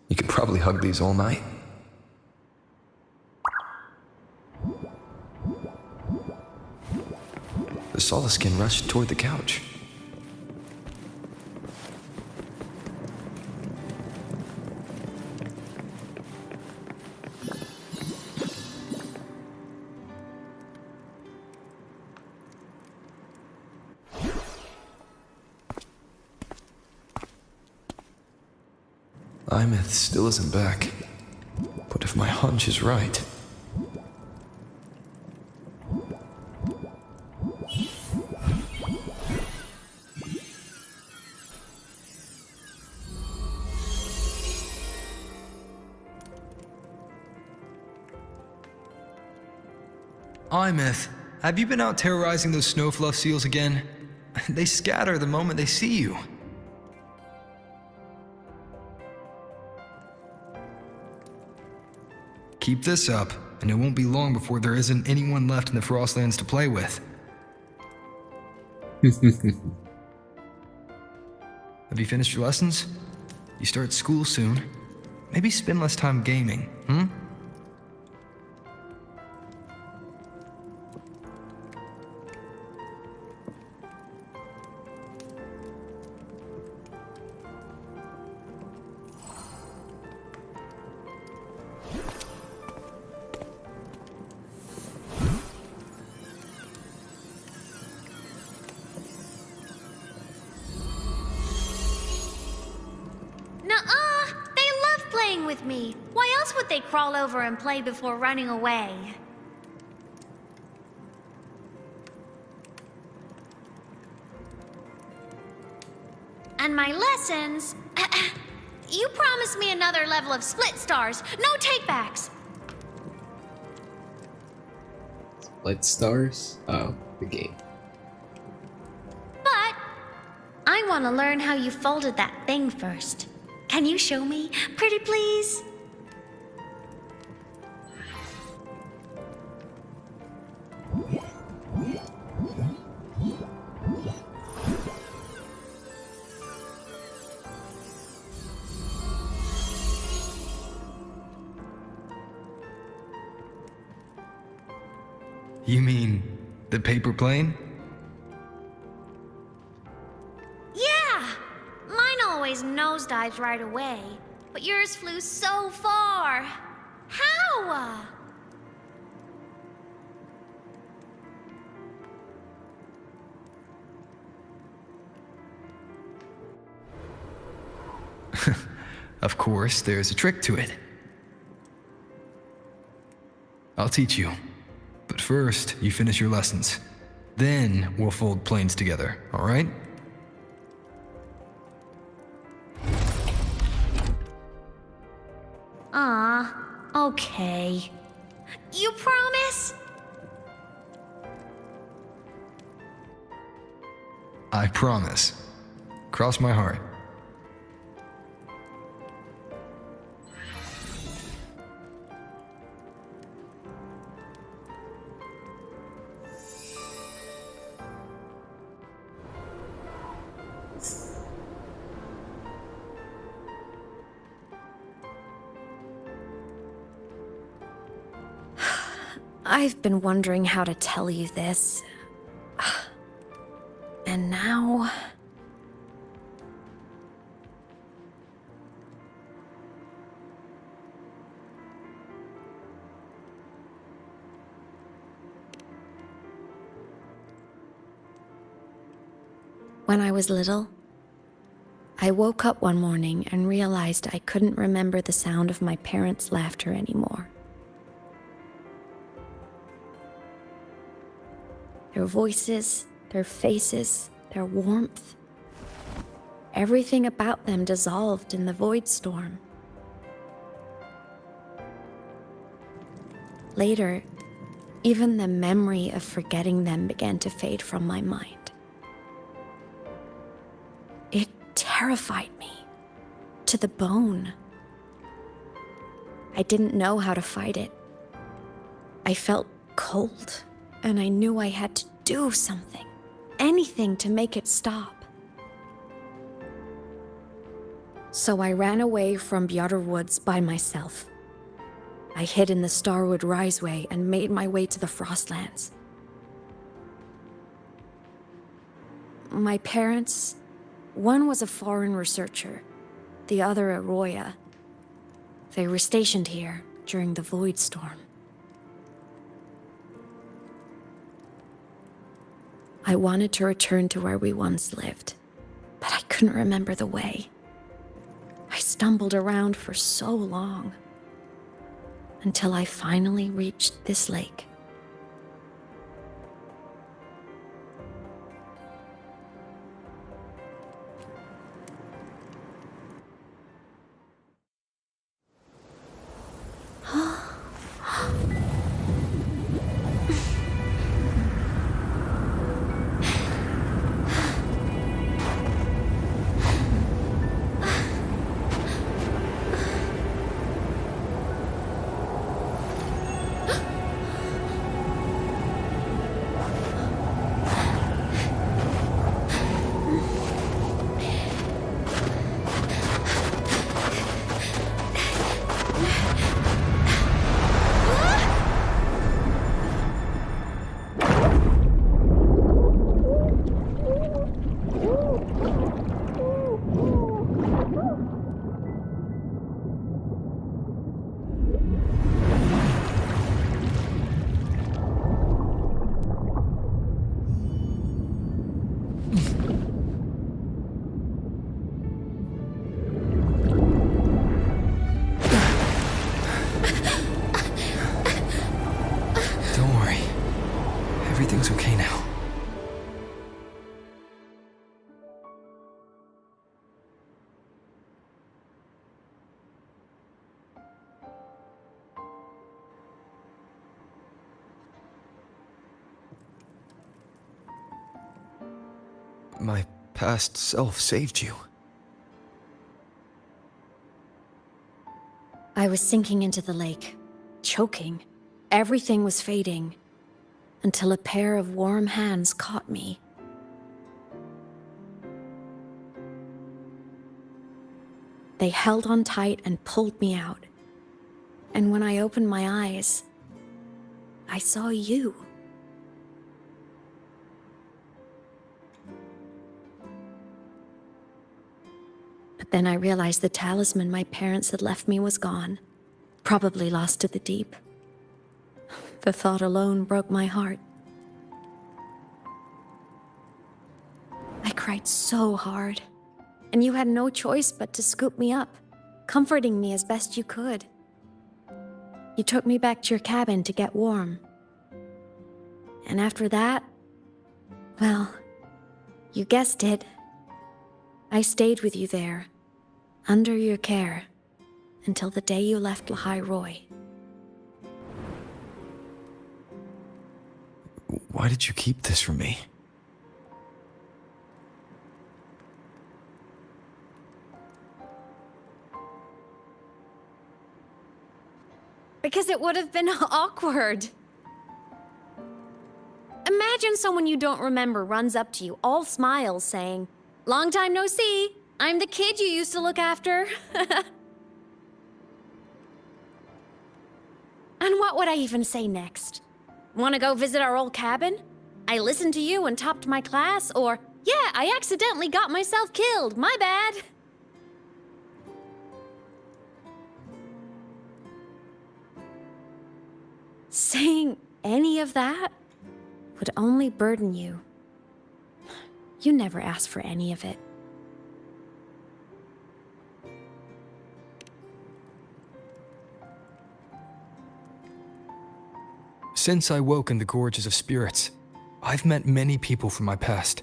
You could probably hug these all night. The Solaskin rushed toward the couch. Lament still isn't back. But if my hunch is right... Imeth, have you been out terrorizing those snowfluff seals again? They scatter the moment they see you. Keep this up, and it won't be long before there isn't anyone left in the Frostlands to play with. Have you finished your lessons? You start school soon. Maybe spend less time gaming, hmm? With me. Why else would they crawl over and play before running away? And my lessons... You promised me another level of split stars. No takebacks. Split stars? Oh, the game. But I want to learn how you folded that thing first. Can you show me, pretty please? You mean the paper plane? Nosedives right away, but yours flew so far. How? Of course, there's a trick to it. I'll teach you. But first, you finish your lessons. Then we'll fold planes together, all right? Okay. You promise? I promise. Cross my heart. I've been wondering how to tell you this. And now... When I was little, I woke up one morning and realized I couldn't remember the sound of my parents' laughter anymore. Their voices, their faces, their warmth. Everything about them dissolved in the void storm. Later, even the memory of forgetting them began to fade from my mind. It terrified me to the bone. I didn't know how to fight it. I felt cold, and I knew I had to do something, anything to make it stop. So I ran away from Bjorder Woods by myself. I hid in the Starwood Riseway and made my way to the Frostlands. My parents, one was a foreign researcher, the other a Roya. They were stationed here during the Void Storm. I wanted to return to where we once lived, but I couldn't remember the way. I stumbled around for so long, until I finally reached this lake. Everything's okay now. My past self saved you. I was sinking into the lake, choking. Everything was fading, until a pair of warm hands caught me. They held on tight and pulled me out. And when I opened my eyes, I saw you. But then I realized the talisman my parents had left me was gone, probably lost to the deep. The thought alone broke my heart. I cried so hard, and you had no choice but to scoop me up, comforting me as best you could. You took me back to your cabin to get warm. And after that, well, you guessed it. I stayed with you there, under your care, until the day you left Lahai Roy. Why did you keep this from me? Because it would have been awkward. Imagine someone you don't remember runs up to you, all smiles, saying, "Long time no see. I'm the kid you used to look after." And what would I even say next? Want to go visit our old cabin? I listened to you and topped my class, or, yeah, I accidentally got myself killed, my bad. Saying any of that would only burden you. You never asked for any of it. Since I woke in the Gorges of Spirits, I've met many people from my past.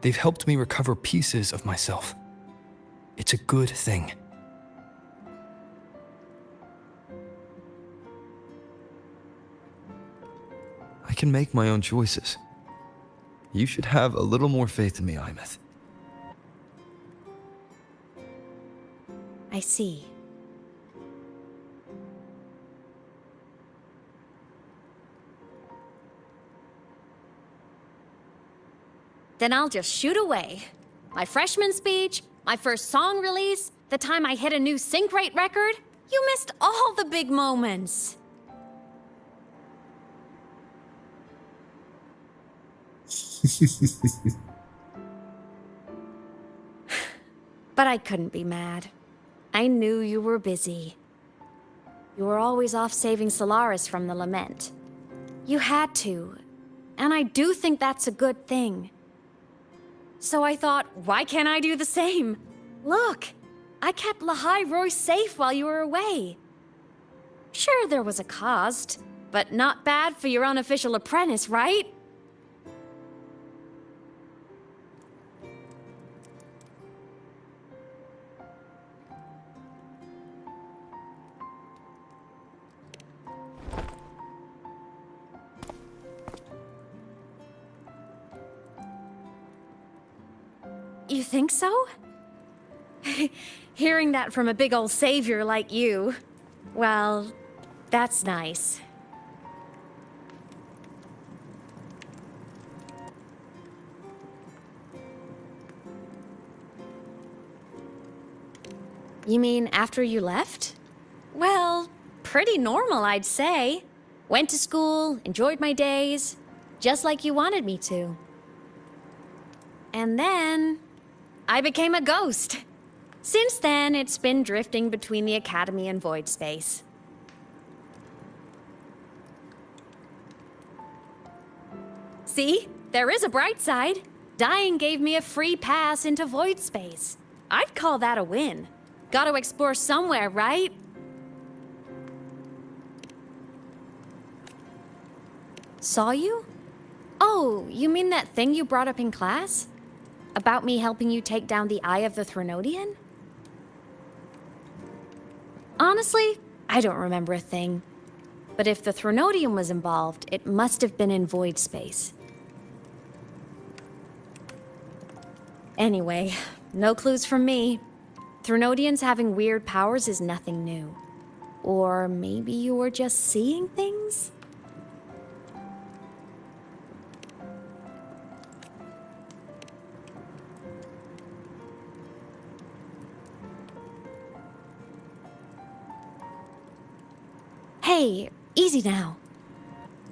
They've helped me recover pieces of myself. It's a good thing. I can make my own choices. You should have a little more faith in me, Imeth. I see. Then I'll just shoot away. My freshman speech, my first song release, the time I hit a new sync rate record. You missed all the big moments. But I couldn't be mad. I knew you were busy. You were always off saving Solaris from the Lament. You had to, and I do think that's a good thing. So I thought, why can't I do the same? Look, I kept Lahai Roy safe while you were away. Sure, there was a cost, but not bad for your unofficial apprentice, right? You think so? Hearing that from a big old savior like you, well, that's nice. You mean after you left? Well, pretty normal, I'd say. Went to school, enjoyed my days, just like you wanted me to. And then I became a ghost. Since then, it's been drifting between the Academy and Void Space. See? There is a bright side. Dying gave me a free pass into Void Space. I'd call that a win. Gotta explore somewhere, right? Saw you? Oh, you mean that thing you brought up in class? About me helping you take down the Eye of the Threnodian? Honestly, I don't remember a thing. But if the Threnodian was involved, it must have been in Void Space. Anyway, no clues from me. Threnodians having weird powers is nothing new. Or maybe you were just seeing things? Hey, easy now.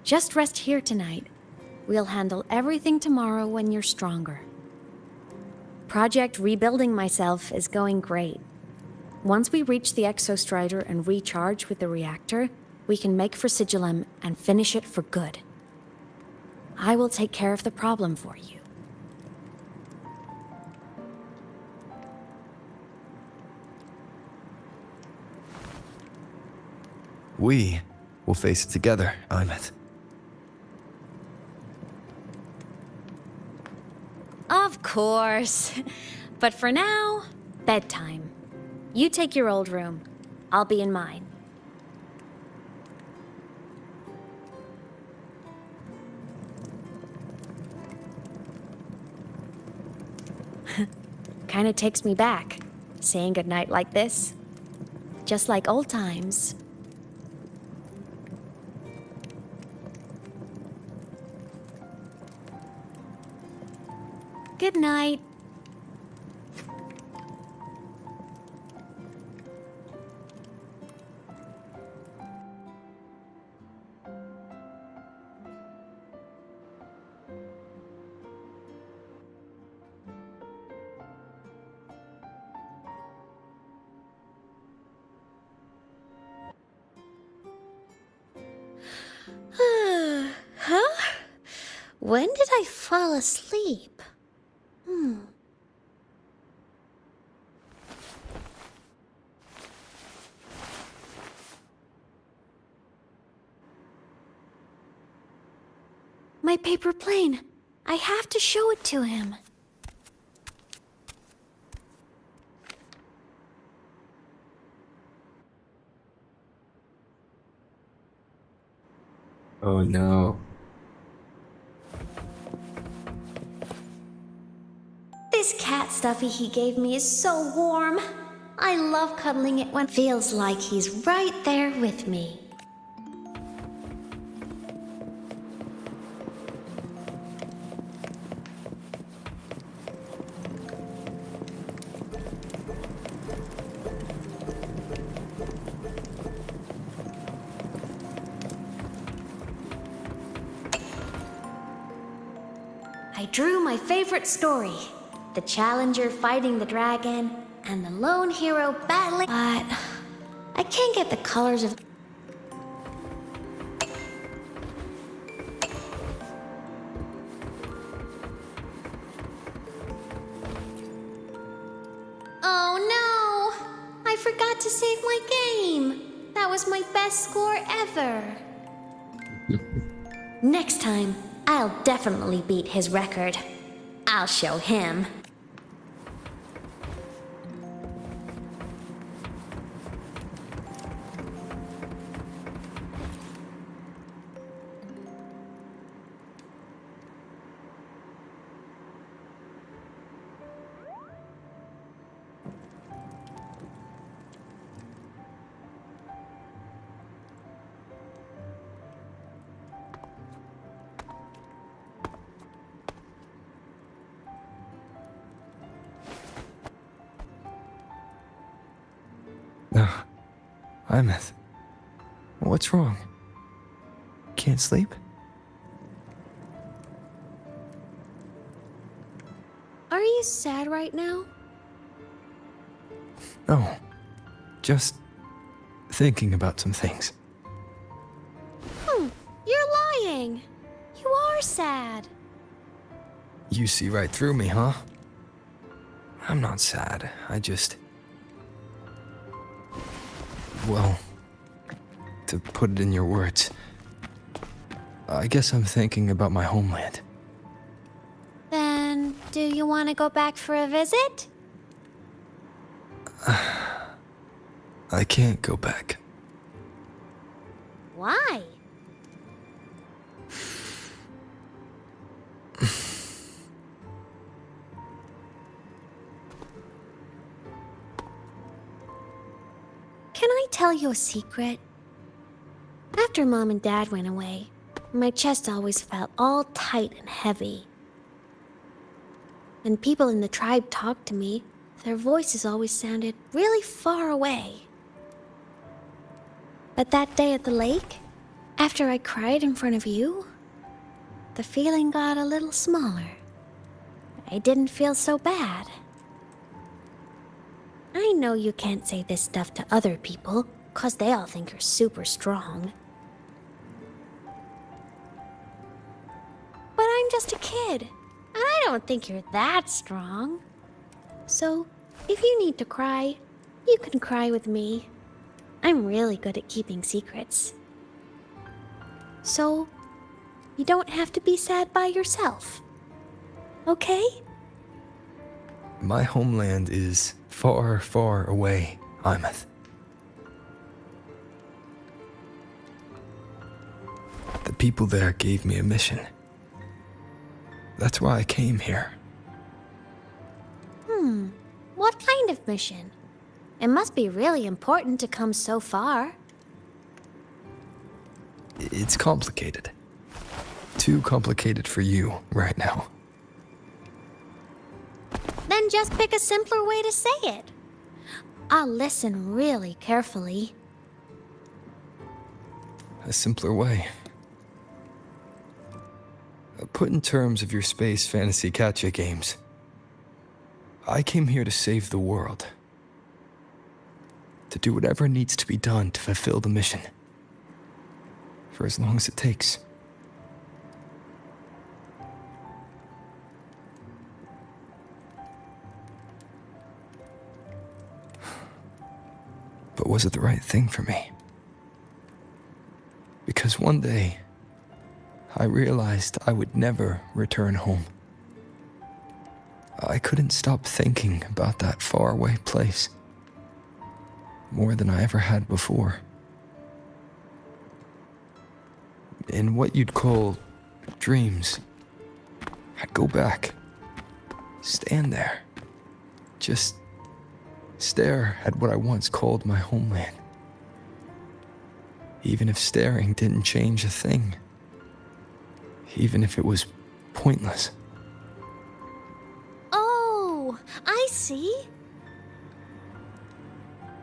Just rest here tonight. We'll handle everything tomorrow when you're stronger. Project Rebuilding Myself is going great. Once we reach the Exostrider and recharge with the reactor, we can make for Sigillum and finish it for good. I will take care of the problem for you. We will face it together, Imeth. Of course. But for now, bedtime. You take your old room. I'll be in mine. Kinda takes me back, saying goodnight like this. Just like old times. Good night. When did I fall asleep? My paper plane. I have to show it to him. Oh no. This cat stuffy he gave me is so warm. I love cuddling it when it feels like he's right there with me. I drew my favorite story. The challenger fighting the dragon, and the lone hero battling. But I can't get the colors of. Oh no! I forgot to save my game. That was my best score ever. Next time, I'll definitely beat his record. I'll show him. Imeth, what's wrong? Can't sleep? Are you sad right now? No, just thinking about some things. You're lying. You are sad. You see right through me, huh? I'm not sad. I just... Well, to put it in your words, I guess I'm thinking about my homeland. Then, do you want to go back for a visit? I can't go back. Why? Can I tell you a secret? After Mom and Dad went away, my chest always felt all tight and heavy. When people in the tribe talked to me, their voices always sounded really far away. But that day at the lake, after I cried in front of you, the feeling got a little smaller. I didn't feel so bad. I know you can't say this stuff to other people, 'cause they all think you're super strong. But I'm just a kid, and I don't think you're that strong. So, if you need to cry, you can cry with me. I'm really good at keeping secrets. So, you don't have to be sad by yourself. Okay? My homeland is far, far away, Imeth. The people there gave me a mission. That's why I came here. What kind of mission? It must be really important to come so far. It's complicated. Too complicated for you right now. Then just pick a simpler way to say it. I'll listen really carefully. A simpler way. Put in terms of your space fantasy gacha games. I came here to save the world. To do whatever needs to be done to fulfill the mission. For as long as it takes. But was it the right thing for me? Because one day, I realized I would never return home. I couldn't stop thinking about that faraway place more than I ever had before. In what you'd call dreams, I'd go back, stand there, just stare at what I once called my homeland. Even if staring didn't change a thing. Even if it was pointless. Oh, I see.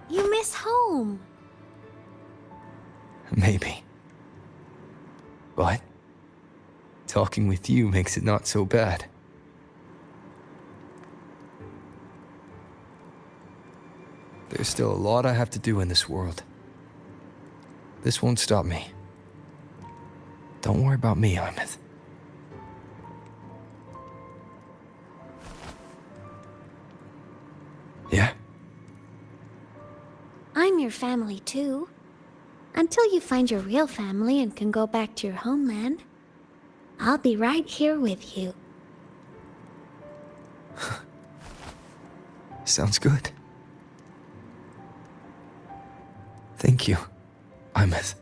You miss home. Maybe. But talking with you makes it not so bad. There's still a lot I have to do in this world. This won't stop me. Don't worry about me, Lament. Yeah? I'm your family too. Until you find your real family and can go back to your homeland, I'll be right here with you. Sounds good. Thank you, Imeth.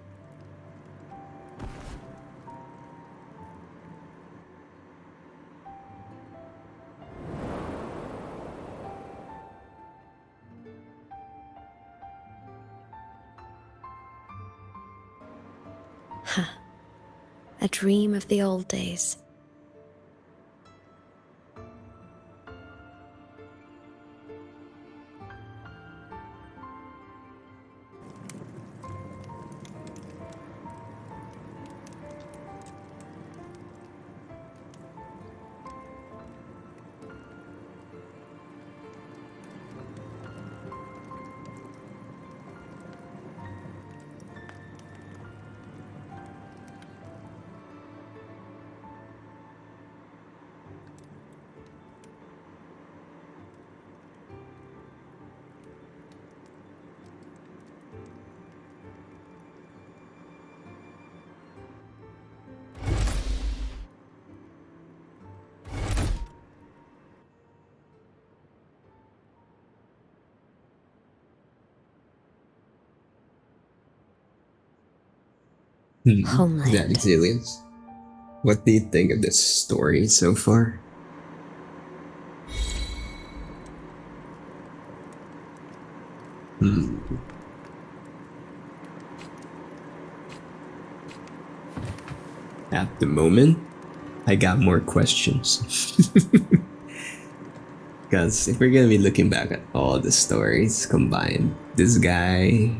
A dream of the old days. Homeland. Yeah, Xilius. What do you think of this story so far? At the moment, I got more questions. Because if we're gonna be looking back at all the stories combined, this guy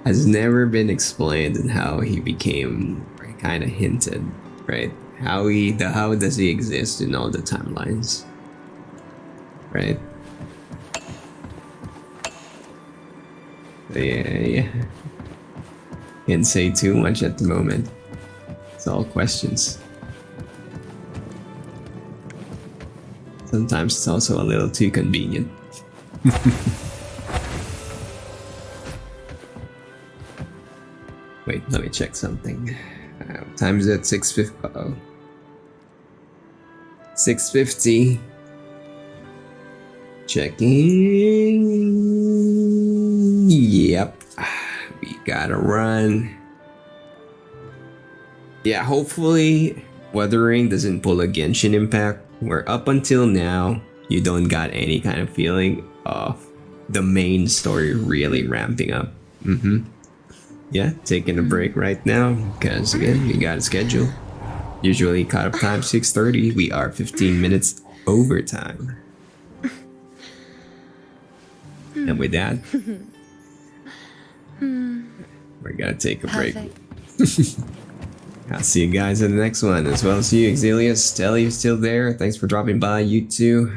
has never been explained and how he became kind of hinted, right? How does he exist in all the timelines, right? Yeah. Can't say too much at the moment. It's all questions. Sometimes it's also a little too convenient. Wait, let me check something. Time is at 6:50. 6:50. Checking. Yep. We gotta run. Yeah, hopefully Wuthering doesn't pull a Genshin Impact, where up until now, you don't got any kind of feeling of the main story really ramping up. Yeah, taking a break right now, because again, we got a schedule. Usually cut up time 6:30, we are 15 minutes over time. And with that, we're gonna take a break. I'll see you guys in the next one, as well as you, Xilius. Telly, is still there. Thanks for dropping by, you two.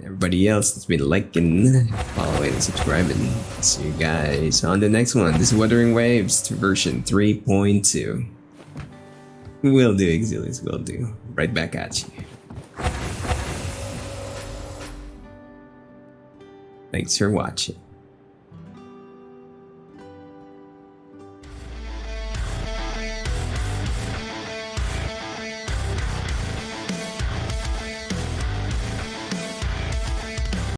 Everybody else that's been liking, following, and subscribing. See you guys on the next one. This is Wuthering Waves version 3.2. Will do, Xilius, will do. Right back at you. Thanks for watching.